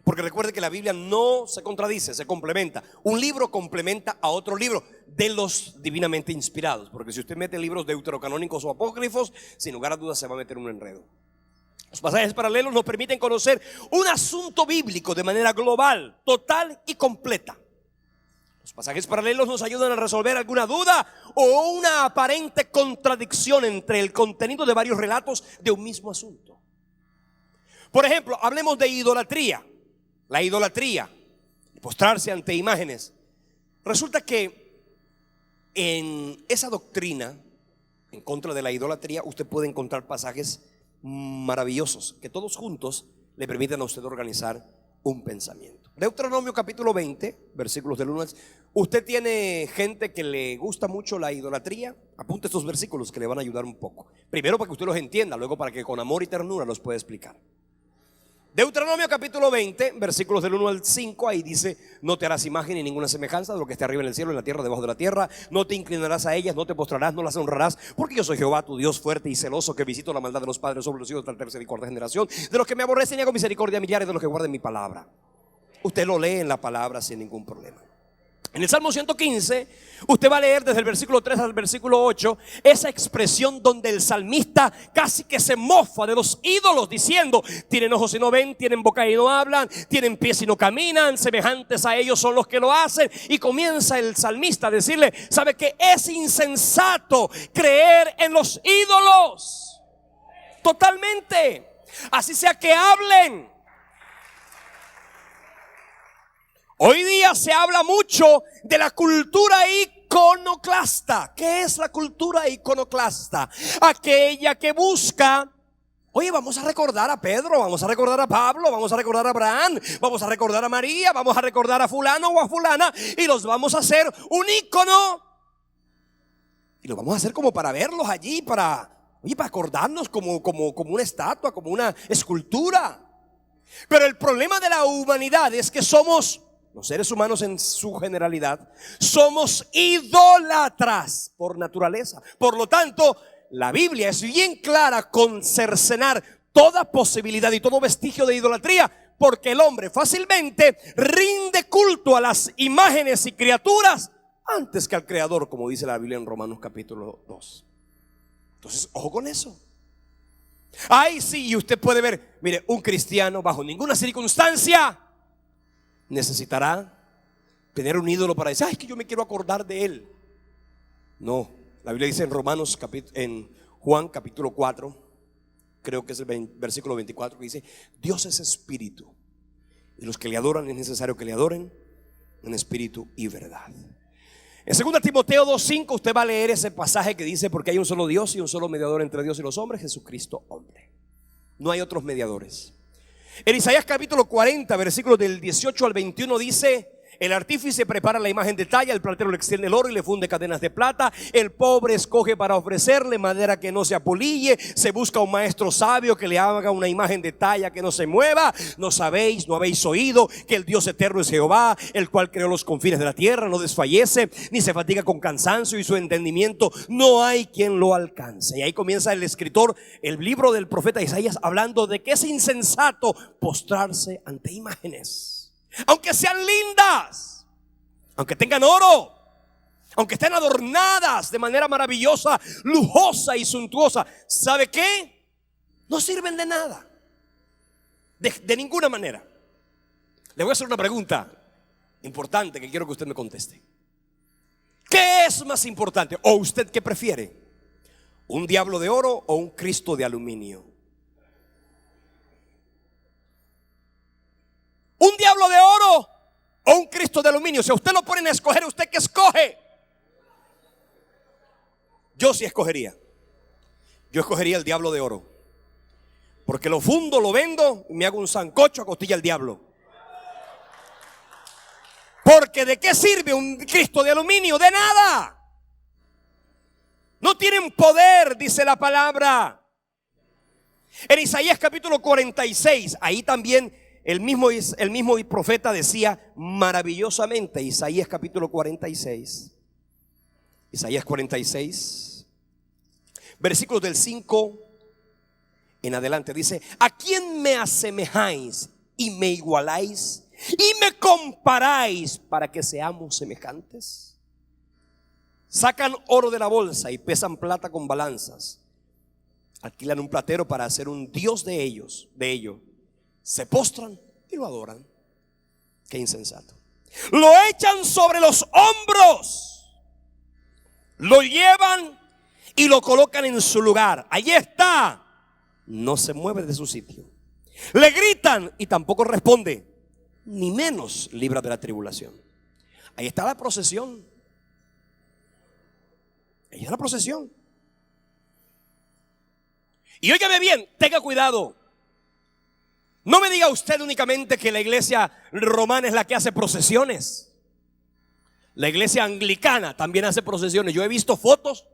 Porque recuerde que la Biblia no se contradice, se complementa. Un libro complementa a otro libro de los divinamente inspirados. Porque si usted mete libros deuterocanónicos o apócrifos, sin lugar a dudas se va a meter un enredo. Los pasajes paralelos nos permiten conocer un asunto bíblico de manera global, total y completa. Los pasajes paralelos nos ayudan a resolver alguna duda o una aparente contradicción entre el contenido de varios relatos de un mismo asunto. Por ejemplo, hablemos de idolatría. La idolatría, postrarse ante imágenes. Resulta que en esa doctrina, en contra de la idolatría, usted puede encontrar pasajes maravillosos que todos juntos le permiten a usted organizar un pensamiento. Deuteronomio capítulo 20, versículos del 1 al 6. Usted tiene gente que le gusta mucho la idolatría. Apunte estos versículos que le van a ayudar un poco. Primero para que usted los entienda, luego para que con amor y ternura los pueda explicar. Deuteronomio capítulo 20, versículos del 1 al 5, ahí dice: no te harás imagen ni ninguna semejanza de lo que esté arriba en el cielo, en la tierra, debajo de la tierra. No te inclinarás a ellas, no te postrarás, no las honrarás, porque yo soy Jehová, tu Dios fuerte y celoso, que visito la maldad de los padres sobre los hijos de la tercera y cuarta generación, de los que me aborrecen y hago misericordia a millares de los que guarden mi palabra. Usted lo lee en la palabra sin ningún problema. En el Salmo 115, usted va a leer desde el versículo 3 al versículo 8 esa expresión donde el salmista casi que se mofa de los ídolos, diciendo: tienen ojos y no ven, tienen boca y no hablan, tienen pies y no caminan, semejantes a ellos son los que lo hacen. Y comienza el salmista a decirle: ¿sabe que es insensato creer en los ídolos? Totalmente. Así sea que hablen. Hoy día se habla mucho de la cultura iconoclasta. ¿Qué es la cultura iconoclasta? Aquella que busca, oye, vamos a recordar a Pedro, vamos a recordar a Pablo, vamos a recordar a Abraham, vamos a recordar a María, vamos a recordar a fulano o a fulana, y los vamos a hacer un icono. Y lo vamos a hacer como para verlos allí, para acordarnos como una estatua, como una escultura. Pero el problema de la humanidad es que somos, los seres humanos en su generalidad, somos idólatras por naturaleza. Por lo tanto, la Biblia es bien clara con cercenar toda posibilidad y todo vestigio de idolatría, porque el hombre fácilmente rinde culto a las imágenes y criaturas antes que al Creador, como dice la Biblia en Romanos capítulo 2. Entonces, ojo con eso. Ay, sí, y usted puede ver, mire, un cristiano bajo ninguna circunstancia necesitará tener un ídolo para decir, ay, es que yo me quiero acordar de él. No, la Biblia dice en Romanos, en Juan capítulo 4, creo que es el versículo 24, que dice, Dios es espíritu, y los que le adoran es necesario que le adoren en espíritu y verdad. En 2 Timoteo 2:5 usted va a leer ese pasaje que dice, porque hay un solo Dios y un solo mediador entre Dios y los hombres, Jesucristo hombre. No hay otros mediadores. En Isaías capítulo 40, versículos del 18 al 21 dice, el artífice prepara la imagen de talla, el platero le extiende el oro y le funde cadenas de plata. El pobre escoge para ofrecerle madera que no se apolille. Se busca un maestro sabio que le haga una imagen de talla que no se mueva. No sabéis, no habéis oído que el Dios eterno es Jehová, el cual creó los confines de la tierra, no desfallece, ni se fatiga con cansancio, y su entendimiento no hay quien lo alcance. Y ahí comienza el escritor, el libro del profeta Isaías, hablando de que es insensato postrarse ante imágenes, aunque sean lindas, aunque tengan oro, aunque estén adornadas de manera maravillosa, lujosa y suntuosa. ¿Sabe qué? No sirven de nada, de ninguna manera. Le voy a hacer una pregunta importante que quiero que usted me conteste. ¿Qué es más importante? ¿O usted qué prefiere? ¿Un diablo de oro o un Cristo de aluminio? ¿Un diablo de oro o un Cristo de aluminio? Si a usted lo ponen a escoger, ¿usted qué escoge? Yo sí escogería. Yo escogería el diablo de oro, porque lo fundo, lo vendo y me hago un sancocho a costilla al diablo. Porque ¿de qué sirve un Cristo de aluminio? De nada. No tienen poder, dice la palabra. En Isaías capítulo 46, ahí también el mismo profeta decía maravillosamente. Isaías capítulo 46. Isaías 46, versículos del 5 en adelante, dice: ¿a quién me asemejáis y me igualáis y me comparáis para que seamos semejantes? Sacan oro de la bolsa y pesan plata con balanzas. Alquilan un platero para hacer un dios de ello. Se postran y lo adoran. Qué insensato. Lo echan sobre los hombros, lo llevan y lo colocan en su lugar. Allí está, no se mueve de su sitio. Le gritan y tampoco responde, ni menos libra de la tribulación. Ahí está la procesión. Ahí está la procesión. Y óigame bien, tenga cuidado. No me diga usted únicamente que la iglesia romana es la que hace procesiones. La iglesia anglicana también hace procesiones. Yo he visto fotos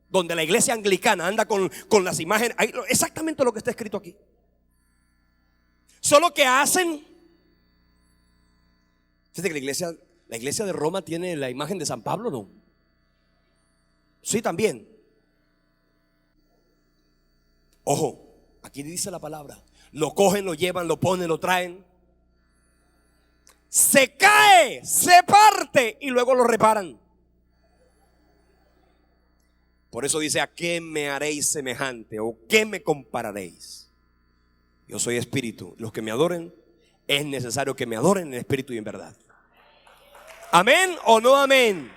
donde la iglesia anglicana anda con las imágenes, exactamente lo que está escrito aquí. Solo que hacen, fíjate que la iglesia de Roma tiene la imagen de San Pablo, ¿no? Sí, también. Ojo, aquí dice la palabra: lo cogen, lo llevan, lo ponen, lo traen. Se cae, se parte y luego lo reparan. Por eso dice: ¿a qué me haréis semejante? ¿O qué me compararéis? Yo soy espíritu. Los que me adoren, es necesario que me adoren en espíritu y en verdad. ¿Amén o no amén?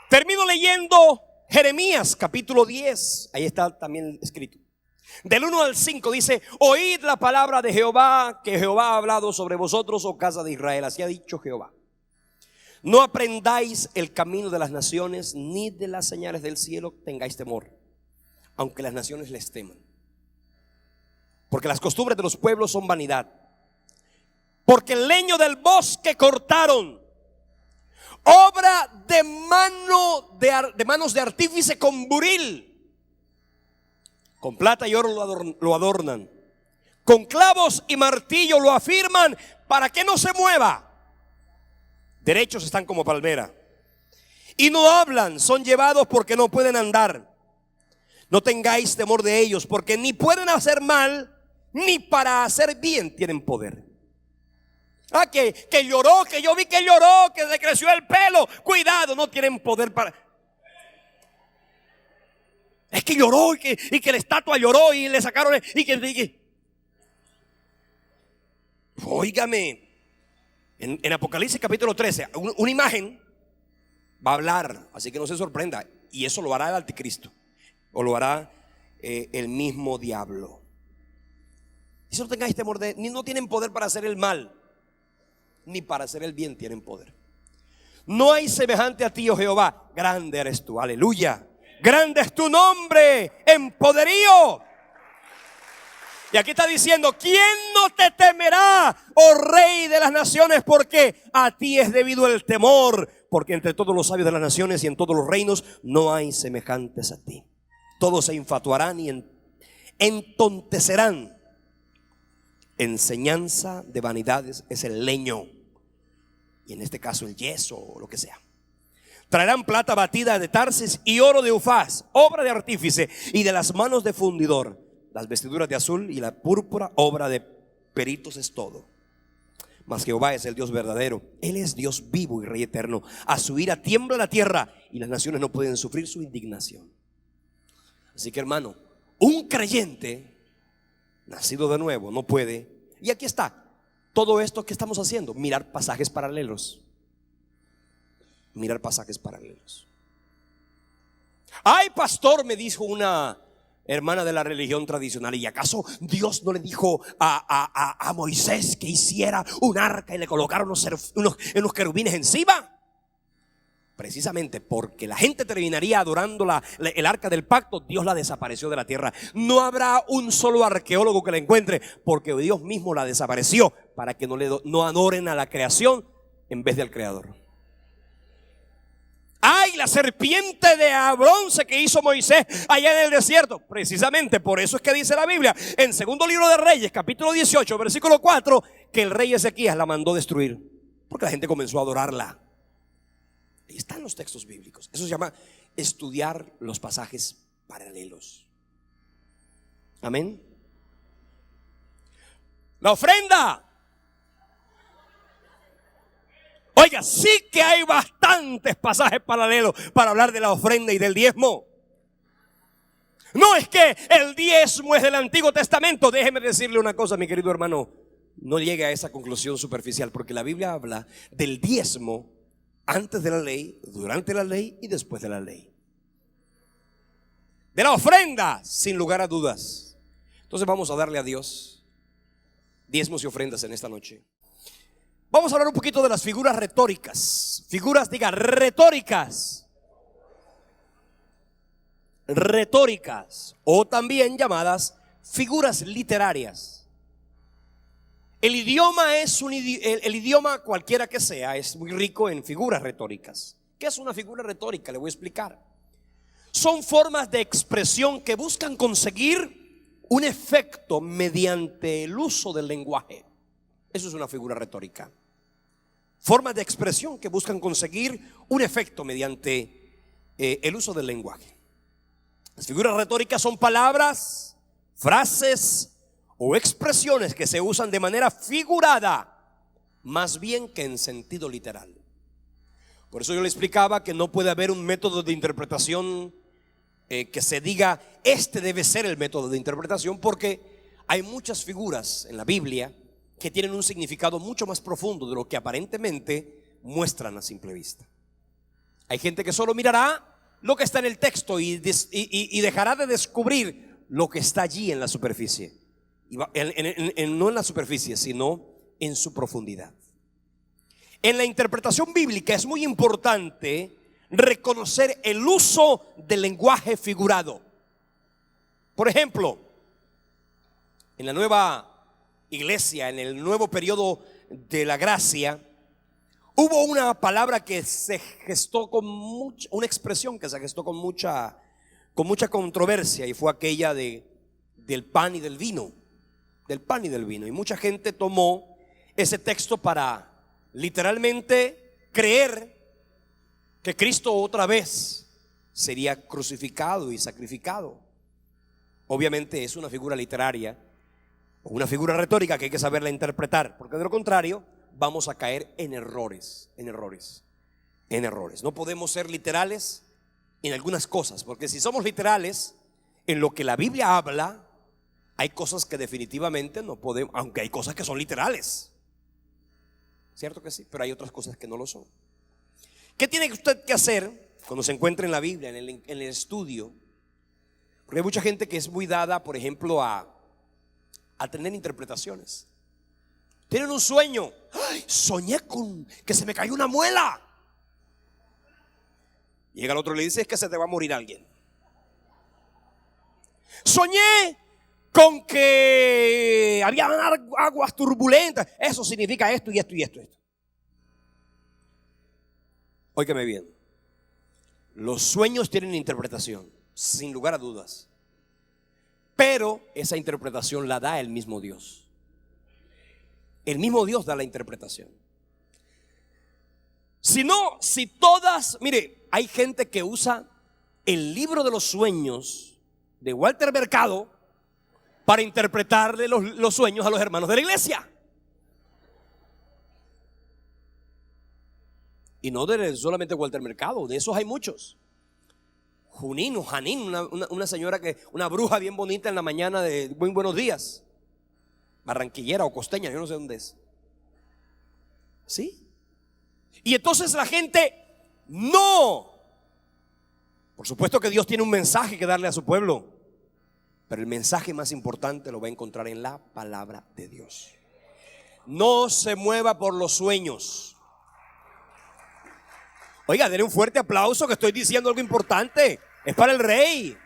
Termino leyendo Jeremías capítulo 10, ahí está también escrito. Del 1 al 5 dice: oíd la palabra de Jehová, que Jehová ha hablado sobre vosotros, oh casa de Israel. Así ha dicho Jehová: no aprendáis el camino de las naciones, ni de las señales del cielo tengáis temor, aunque las naciones les teman. Porque las costumbres de los pueblos son vanidad. Porque el leño del bosque cortaron, obra de manos de artífice con buril. Con plata y oro lo adornan, con clavos y martillo lo afirman para que no se mueva. Derechos están como palmera, y no hablan, son llevados porque no pueden andar. No tengáis temor de ellos, porque ni pueden hacer mal, ni para hacer bien tienen poder. Que lloró, que yo vi que lloró, que le creció el pelo. Cuidado, no tienen poder para... Es que lloró y que la estatua lloró y le sacaron Óigame, en Apocalipsis capítulo 13, una imagen va a hablar, así que no se sorprenda. Y eso lo hará el anticristo, o lo hará el mismo diablo. Y si no tengáis temor de, ni no tienen poder para hacer el mal, ni para hacer el bien tienen poder. No hay semejante a ti, oh Jehová, grande eres tú, aleluya. Grande es tu nombre en poderío. Y aquí está diciendo: ¿quién no te temerá, oh Rey de las naciones? Porque a ti es debido el temor. Porque entre todos los sabios de las naciones y en todos los reinos no hay semejantes a ti. Todos se infatuarán y entontecerán. Enseñanza de vanidades es el leño, y en este caso el yeso o lo que sea. Traerán plata batida de Tarsis y oro de Ufaz, obra de artífice y de las manos de fundidor. Las vestiduras de azul y la púrpura, obra de peritos es todo. Mas Jehová es el Dios verdadero, Él es Dios vivo y Rey eterno. A su ira tiembla la tierra y las naciones no pueden sufrir su indignación. Así que, hermano, un creyente nacido de nuevo no puede. Y aquí está todo esto que estamos haciendo: mirar pasajes paralelos. Mirar pasajes paralelos. Ay, pastor, me dijo una hermana de la religión tradicional: ¿y acaso Dios no le dijo a Moisés que hiciera un arca y le colocaron unos querubines encima? Precisamente porque la gente terminaría adorando el arca del pacto, Dios la desapareció de la tierra. No habrá un solo arqueólogo que la encuentre, porque Dios mismo la desapareció para que no adoren a la creación en vez del creador. Ay, la serpiente de bronce que hizo Moisés allá en el desierto. Precisamente por eso es que dice la Biblia en segundo libro de Reyes, capítulo 18, versículo 4, que el rey Ezequías la mandó destruir, porque la gente comenzó a adorarla. Ahí están los textos bíblicos. Eso se llama estudiar los pasajes paralelos. Amén. La ofrenda. Oiga, sí que hay bastantes pasajes paralelos para hablar de la ofrenda y del diezmo. No es que el diezmo es del Antiguo Testamento. Déjeme decirle una cosa, mi querido hermano: no llegue a esa conclusión superficial, porque la Biblia habla del diezmo antes de la ley, durante la ley y después de la ley. De la ofrenda, sin lugar a dudas. Entonces vamos a darle a Dios diezmos y ofrendas en esta noche. Vamos a hablar un poquito de las figuras retóricas. Figuras, diga, retóricas. Retóricas, o también llamadas figuras literarias. El idioma el idioma cualquiera que sea es muy rico en figuras retóricas. ¿Qué es una figura retórica? Le voy a explicar. Son formas de expresión que buscan conseguir un efecto mediante el uso del lenguaje. Eso es una figura retórica. Formas de expresión que buscan conseguir un efecto mediante el uso del lenguaje. Las figuras retóricas son palabras, frases o expresiones que se usan de manera figurada, más bien que en sentido literal. Por eso yo le explicaba que no puede haber un método de interpretación que se diga: este debe ser el método de interpretación, porque hay muchas figuras en la Biblia que tienen un significado mucho más profundo de lo que aparentemente muestran a simple vista. Hay gente que solo mirará lo que está en el texto y dejará de descubrir lo que está allí en la superficie. No en la superficie, sino en su profundidad. En la interpretación bíblica es muy importante reconocer el uso del lenguaje figurado. Por ejemplo, en la nueva iglesia, en el nuevo periodo de la gracia, hubo una palabra que se gestó una expresión que se gestó con mucha controversia, y fue aquella del pan y del vino. Del pan y del vino. Y mucha gente tomó ese texto para literalmente creer que Cristo otra vez sería crucificado y sacrificado. Obviamente es una figura literaria o una figura retórica que hay que saberla interpretar, porque de lo contrario vamos a caer en errores. No podemos ser literales en algunas cosas, porque si somos literales en lo que la Biblia habla, hay cosas que definitivamente no podemos, aunque hay cosas que son literales, cierto que sí, pero hay otras cosas que no lo son. ¿Qué tiene usted que hacer cuando se encuentra en la Biblia, en el estudio? Porque hay mucha gente que es muy dada, por ejemplo, a tener interpretaciones. Tienen un sueño. ¡Ay! Soñé con que se me cayó una muela. Llega el otro y le dice: es que se te va a morir alguien. Soñé con que había aguas turbulentas. Eso significa esto y esto y esto. Óigame bien. Los sueños tienen interpretación, sin lugar a dudas. Pero esa interpretación la da el mismo Dios. El mismo Dios da la interpretación. Mire, hay gente que usa el libro de los sueños de Walter Mercado para interpretarle los sueños a los hermanos de la iglesia. Y no solamente Walter Mercado, de esos hay muchos. Janín, una señora una bruja bien bonita en la mañana de muy buenos días, barranquillera o costeña, yo no sé dónde es. ¿Sí? Y entonces la gente no. Por supuesto que Dios tiene un mensaje que darle a su pueblo, pero el mensaje más importante lo va a encontrar en la palabra de Dios. No se mueva por los sueños. Oiga, denle un fuerte aplauso, que estoy diciendo algo importante. Es para el rey.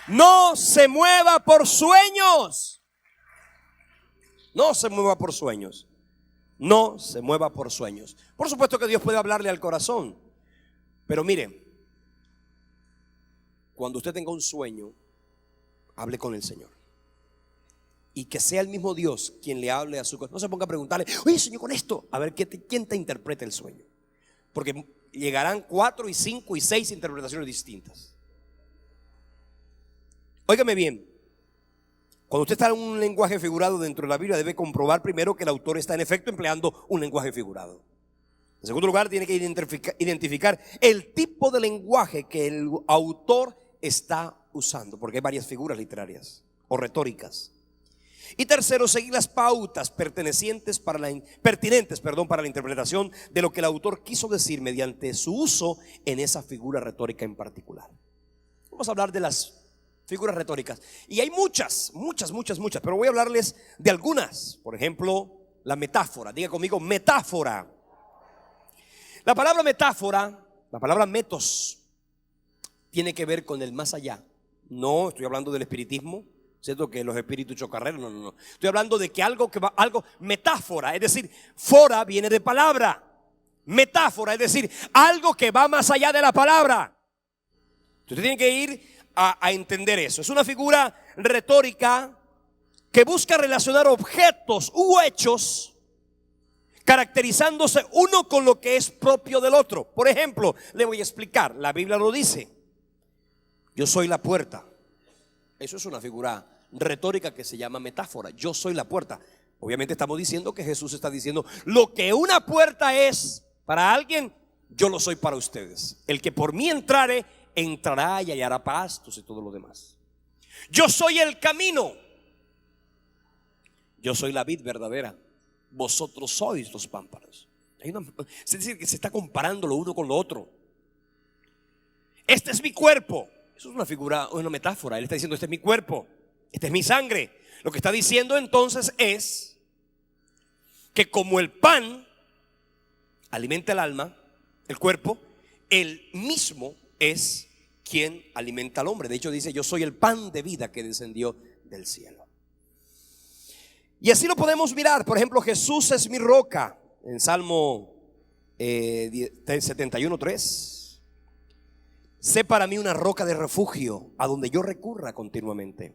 No se mueva por sueños. No se mueva por sueños. No se mueva por sueños. Por supuesto que Dios puede hablarle al corazón, pero mire, cuando usted tenga un sueño, hable con el Señor. Y que sea el mismo Dios quien le hable a su corazón. No se ponga a preguntarle: oye, soñé con esto. A ver, ¿quién te interpreta el sueño? Porque llegarán 4 y 5 y 6 interpretaciones distintas. Óigame bien. Cuando usted está en un lenguaje figurado dentro de la Biblia, debe comprobar primero que el autor está en efecto empleando un lenguaje figurado. En segundo lugar, tiene que identificar el tipo de lenguaje que el autor está usando, porque hay varias figuras literarias o retóricas. Y tercero, seguir las pautas pertinentes para la interpretación de lo que el autor quiso decir mediante su uso en esa figura retórica en particular. Vamos a hablar de las figuras retóricas. Y hay muchas, pero voy a hablarles de algunas. Por ejemplo, la metáfora. Diga conmigo: metáfora. La palabra metáfora, la palabra metos, tiene que ver con el más allá. No estoy hablando del espiritismo, ¿cierto? Que los espíritus chocarreros, no. Estoy hablando de que algo metáfora, es decir, fora viene de palabra. Metáfora, es decir, algo que va más allá de la palabra. Usted tiene que ir a entender eso. Es una figura retórica que busca relacionar objetos u hechos, caracterizándose uno con lo que es propio del otro. Por ejemplo, le voy a explicar. La Biblia lo dice: yo soy la puerta. Eso es una figura retórica que se llama metáfora. Yo soy la puerta. Obviamente estamos diciendo que Jesús está diciendo: lo que una puerta es para alguien, yo lo soy para ustedes. El que por mí entrare, entrará y hallará pastos y todo lo demás. Yo soy el camino. Yo soy la vid verdadera. Vosotros sois los pámpanos. Es decir, que se está comparando lo uno con lo otro. este es mi cuerpo. Eso es una figura, una metáfora. Él está diciendo, este es mi cuerpo, esta es mi sangre. Lo que está diciendo entonces es que como el pan alimenta el alma, el cuerpo, él mismo es quien alimenta al hombre. De hecho dice, yo soy el pan de vida que descendió del cielo. Y así lo podemos mirar. Por ejemplo, Jesús es mi roca, en Salmo 71:3. Sé para mí una roca de refugio a donde yo recurra continuamente.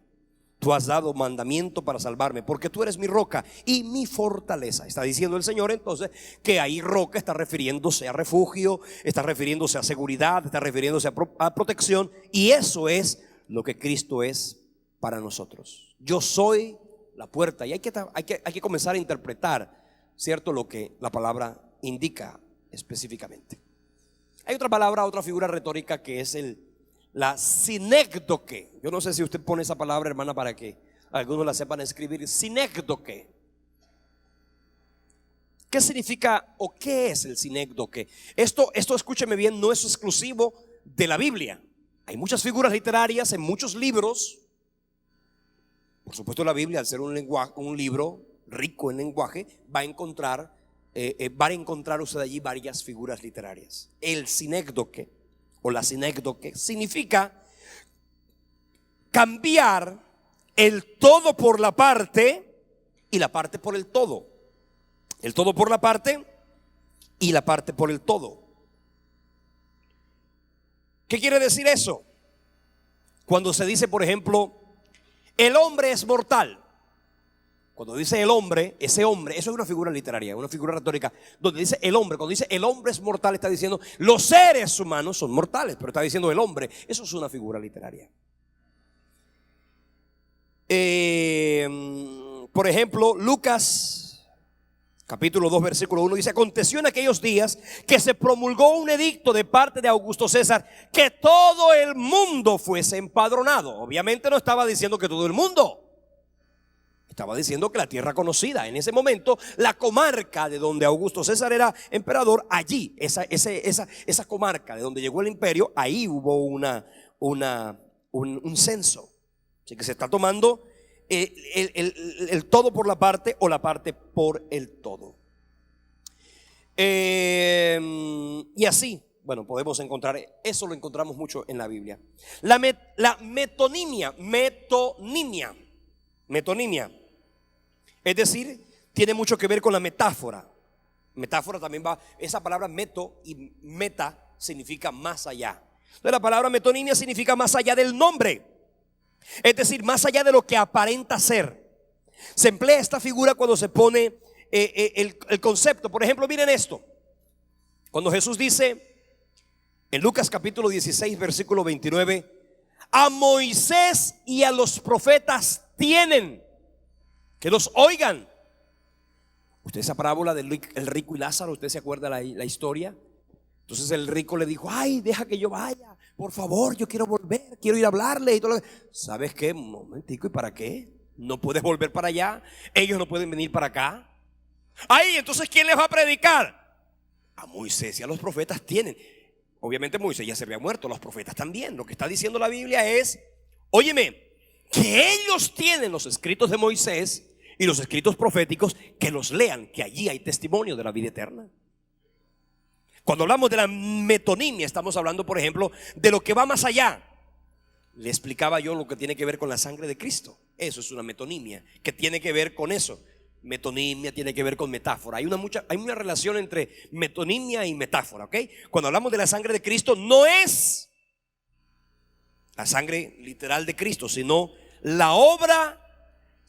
Tú has dado mandamiento para salvarme, porque tú eres mi roca y mi fortaleza. Está diciendo el Señor entonces que ahí roca está refiriéndose a refugio, está refiriéndose a seguridad, está refiriéndose a protección. Y eso es lo que Cristo es para nosotros. Yo soy la puerta. Y hay que comenzar a interpretar, ¿cierto?, lo que la palabra indica específicamente. Hay otra palabra, otra figura retórica que es la sinécdoque. Yo no sé si usted pone esa palabra, hermana, para que algunos la sepan escribir. Sinécdoque. ¿Qué significa o qué es el sinécdoque? Esto escúcheme bien, no es exclusivo de la Biblia. Hay muchas figuras literarias en muchos libros. Por supuesto, la Biblia, al ser un libro rico en lenguaje, va a encontrar usted allí varias figuras literarias. El sinécdoque o la sinécdoque significa cambiar el todo por la parte y la parte por el todo. El todo por la parte y la parte por el todo. ¿Qué quiere decir eso? Cuando se dice, por ejemplo, el hombre es mortal. Cuando dice el hombre, ese hombre, eso es una figura literaria, una figura retórica, donde dice el hombre. Cuando dice el hombre es mortal, está diciendo los seres humanos son mortales, pero está diciendo el hombre. Eso es una figura literaria. Por ejemplo, Lucas capítulo 2 versículo 1 dice: aconteció en aquellos días que se promulgó un edicto de parte de Augusto César que todo el mundo fuese empadronado. Obviamente no estaba diciendo que todo el mundo, estaba diciendo que la tierra conocida, en ese momento, la comarca de donde Augusto César era emperador, allí, esa comarca de donde llegó el imperio, ahí hubo un censo. Así que se está tomando el todo por la parte o la parte por el todo. Y así, bueno, podemos encontrar, eso lo encontramos mucho en la Biblia. La metonimia, es decir, tiene mucho que ver con la metáfora. Metáfora también va, esa palabra meto y meta significa más allá. Entonces la palabra metonimia significa más allá del nombre, es decir, más allá de lo que aparenta ser. Se emplea esta figura cuando se pone el concepto. Por ejemplo, miren esto. Cuando Jesús dice en Lucas capítulo 16 versículo 29: a Moisés y a los profetas tienen que los oigan. Usted, esa parábola del rico y Lázaro, ¿usted se acuerda la historia? Entonces el rico le dijo: ay, deja que yo vaya, por favor, yo quiero volver, quiero ir a hablarle y todo. ¿Sabes qué? Un momentico, ¿y para qué? No puedes volver para allá, ellos no pueden venir para acá. Ay, entonces ¿quién les va a predicar? A Moisés y a los profetas tienen. Obviamente Moisés ya se había muerto, los profetas también. Lo que está diciendo la Biblia es: óyeme, que ellos tienen los escritos de Moisés y los escritos proféticos, que los lean, que allí hay testimonio de la vida eterna. Cuando hablamos de la metonimia, estamos hablando, por ejemplo, de lo que va más allá. Le explicaba yo lo que tiene que ver con la sangre de Cristo. Eso es una metonimia, que tiene que ver con eso. Metonimia tiene que ver con metáfora. Hay una relación entre metonimia y metáfora, ¿ok? Cuando hablamos de la sangre de Cristo, no es la sangre literal de Cristo, sino la obra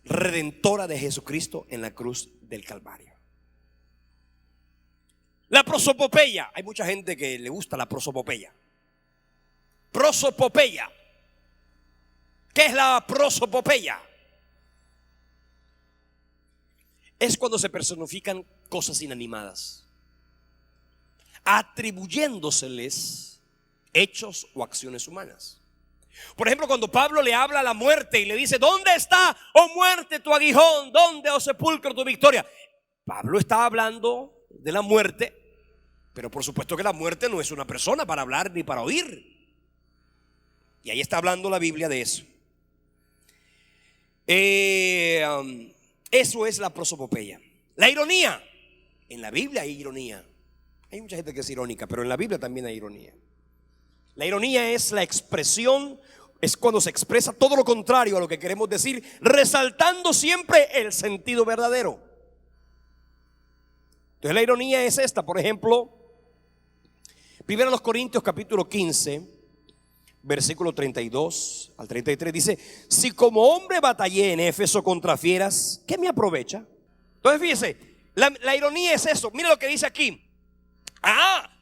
redentora de Jesucristo en la cruz del Calvario. La prosopopeya, hay mucha gente que le gusta la prosopopeya. Prosopopeya. ¿Qué es la prosopopeya? Es cuando se personifican cosas inanimadas, atribuyéndoseles hechos o acciones humanas. Por ejemplo, cuando Pablo le habla a la muerte y le dice: ¿dónde está, oh muerte, tu aguijón? ¿Dónde, oh sepulcro, tu victoria? Pablo está hablando de la muerte, pero por supuesto que la muerte no es una persona para hablar ni para oír. Y ahí está hablando la Biblia de eso. Eso es la prosopopeya. La ironía. En la Biblia hay ironía. Hay mucha gente que es irónica, pero en la Biblia también hay ironía. La ironía es la expresión, es cuando se expresa todo lo contrario a lo que queremos decir, resaltando siempre el sentido verdadero. Entonces la ironía es esta, por ejemplo, 1 Corintios capítulo 15, versículo 32 al 33 dice: si como hombre batallé en Éfeso contra fieras, ¿qué me aprovecha? Entonces fíjese, la ironía es eso. Mira lo que dice aquí.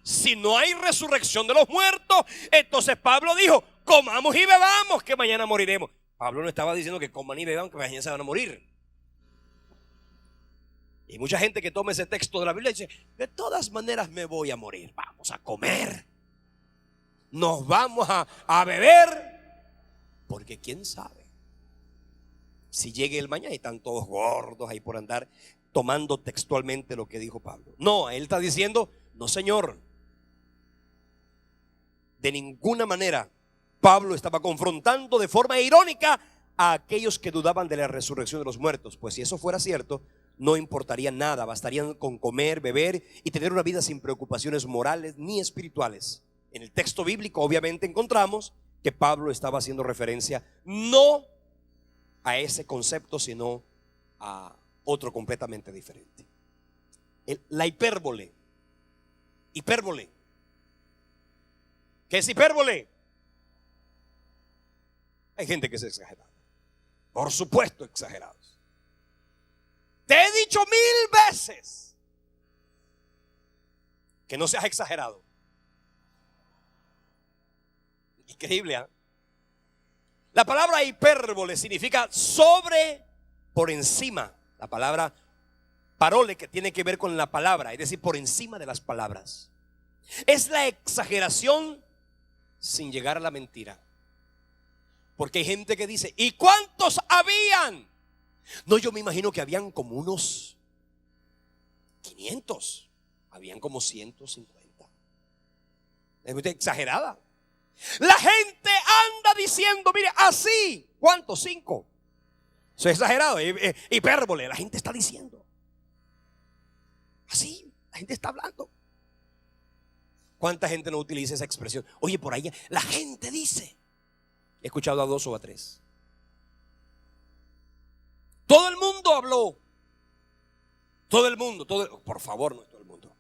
Si no hay resurrección de los muertos, entonces Pablo dijo: comamos y bebamos, que mañana moriremos. Pablo no estaba diciendo que coman y beban, que mañana se van a morir. Y mucha gente que toma ese texto de la Biblia dice: de todas maneras me voy a morir. Vamos a comer, nos vamos a beber, porque quién sabe si llegue el mañana y están todos gordos ahí por andar tomando textualmente lo que dijo Pablo. No, él está diciendo: no, señor. De ninguna manera. Pablo estaba confrontando de forma irónica a aquellos que dudaban de la resurrección de los muertos. Pues si eso fuera cierto, no importaría nada, bastarían con comer, beber y tener una vida sin preocupaciones morales ni espirituales. En el texto bíblico obviamente encontramos que Pablo estaba haciendo referencia no a ese concepto, sino a otro completamente diferente. La hipérbole. Hipérbole. ¿Qué es hipérbole? Hay gente que es exagerada. Por supuesto, exagerados. Te he dicho 1000 veces que no seas exagerado. Increíble, ¿eh? La palabra hipérbole significa sobre, por encima. La palabra parole, que tiene que ver con la palabra, es decir, por encima de las palabras. Es la exageración sin llegar a la mentira. Porque hay gente que dice: ¿y cuántos habían? No, yo me imagino que habían como unos 500. Habían como 150. Es muy exagerada. La gente anda diciendo: mire, así. ¿Cuántos? 5. Eso es exagerado, hipérbole. La gente está diciendo así, la gente está hablando. ¿Cuánta gente no utiliza esa expresión? Oye, por ahí la gente dice. He escuchado a 2 o a 3. Todo el mundo habló. Todo el mundo, por favor, no es todo el mundo.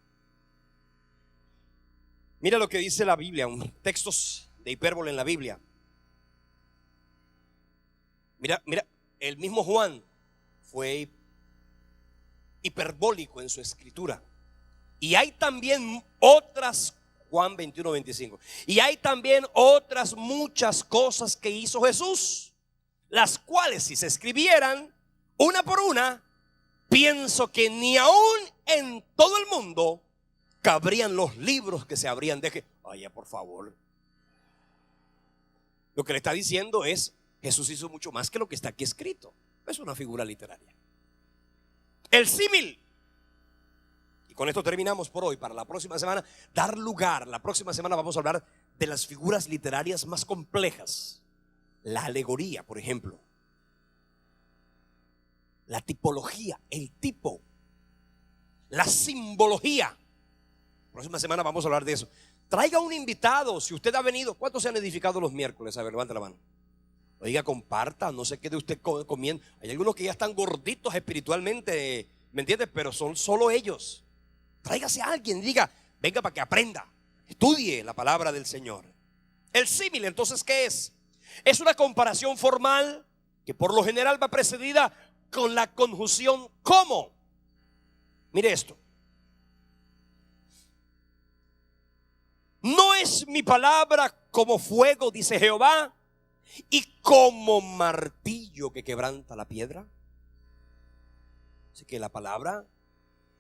Mira lo que dice la Biblia, textos de hipérbole en la Biblia. Mira, el mismo Juan fue hiperbólico en su escritura. Y hay también otras, Juan 21, 25. Y hay también otras muchas cosas que hizo Jesús, las cuales si se escribieran una por una, pienso que ni aún en todo el mundo cabrían los libros que se habrían de que. Vaya, por favor. Lo que le está diciendo es: Jesús hizo mucho más que lo que está aquí escrito. Es una figura literaria. El símil. Y con esto terminamos por hoy. Para la próxima semana, dar lugar. La próxima semana vamos a hablar de las figuras literarias más complejas. La alegoría, por ejemplo. La tipología, el tipo. La simbología. La próxima semana vamos a hablar de eso. Traiga un invitado. Si usted ha venido, ¿cuántos se han edificado los miércoles? A ver, levante la mano. Oiga, comparta, no se quede usted comiendo. Hay algunos que ya están gorditos espiritualmente, ¿me entiendes? Pero son solo ellos. Tráigase a alguien y diga: venga para que aprenda, estudie la palabra del Señor. El símil, entonces, ¿qué es? Es una comparación formal que por lo general va precedida con la conjunción ¿cómo? Mire esto. No es mi palabra como fuego, dice Jehová, y como martillo que quebranta la piedra. Así que la palabra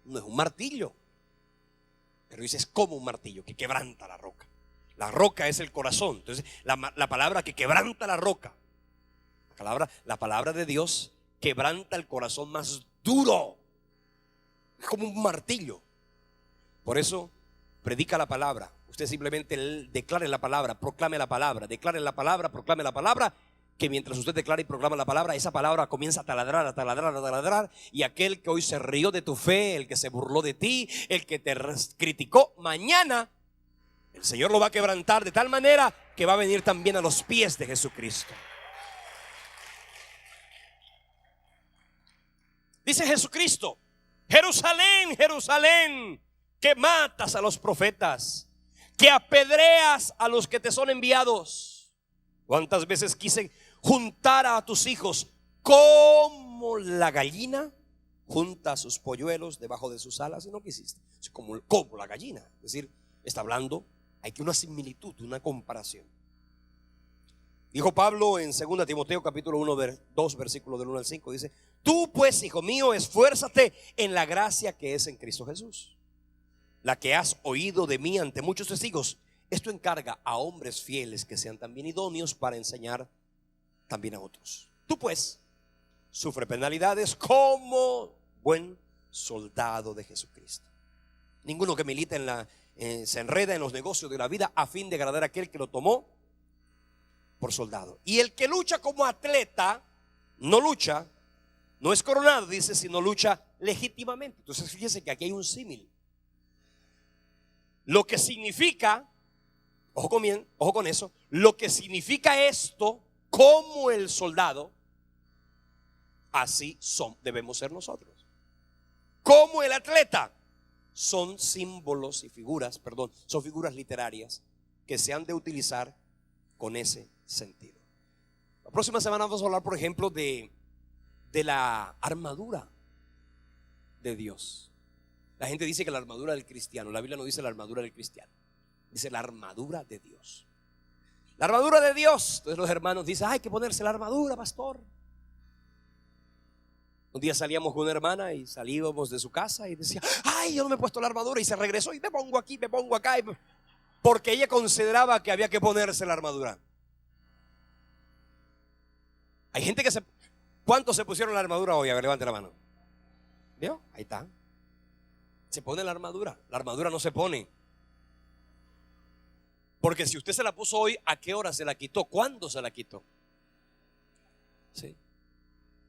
no es un martillo, pero dice es como un martillo que quebranta la roca. La roca es el corazón. Entonces la palabra que quebranta la roca, la palabra de Dios quebranta el corazón más duro. Es como un martillo. Por eso predica la palabra. Usted simplemente declare la palabra, proclame la palabra, declare la palabra, proclame la palabra, que mientras usted declara y proclama la palabra, esa palabra comienza a taladrar, a taladrar, a taladrar, y aquel que hoy se rió de tu fe, el que se burló de ti, el que te criticó, mañana el Señor lo va a quebrantar de tal manera que va a venir también a los pies de Jesucristo. Dice Jesucristo: Jerusalén, Jerusalén, que matas a los profetas, que apedreas a los que te son enviados. ¿Cuántas veces quise juntar a tus hijos como la gallina junta sus polluelos debajo de sus alas y no quisiste? Es como la gallina. Es decir, está hablando, hay que una similitud, una comparación. Dijo Pablo en 2 Timoteo capítulo 2 versículo del 1 al 5, dice: tú pues, hijo mío, esfuérzate en la gracia que es en Cristo Jesús, la que has oído de mí ante muchos testigos. Esto encarga a hombres fieles que sean también idóneos para enseñar también a otros. Tú pues, sufre penalidades como buen soldado de Jesucristo. Ninguno que milita se enreda en los negocios de la vida a fin de agradar a aquel que lo tomó por soldado. Y el que lucha como atleta no es coronado, dice, sino lucha legítimamente. Entonces fíjese que aquí hay un símil. Lo que significa, ojo con eso, lo que significa esto, como el soldado, así debemos ser nosotros. Como el atleta, son símbolos y figuras, son figuras literarias que se han de utilizar con ese sentido. La próxima semana vamos a hablar, por ejemplo, de la armadura de Dios. La gente dice que la armadura del cristiano, la Biblia no dice la armadura del cristiano, dice la armadura de Dios. La armadura de Dios. Entonces los hermanos dicen: hay que ponerse la armadura, pastor. Un día salíamos con una hermana y salíamos de su casa y decía: ay, yo no me he puesto la armadura, y se regresó y me pongo aquí, me pongo acá, porque ella consideraba que había que ponerse la armadura. Hay gente que ¿cuántos se pusieron la armadura hoy? A ver, levante la mano. ¿Vio? Ahí está. Se pone la armadura. La armadura no se pone. Porque si usted se la puso hoy, ¿a qué hora se la quitó? ¿Cuándo se la quitó? ¿Sí?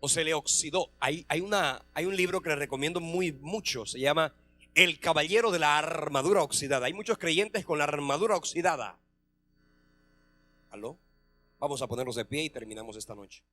O se le oxidó. Hay un libro que le recomiendo mucho. Se llama El caballero de la armadura oxidada. Hay muchos creyentes con la armadura oxidada. ¿Aló? Vamos a ponernos de pie y terminamos esta noche.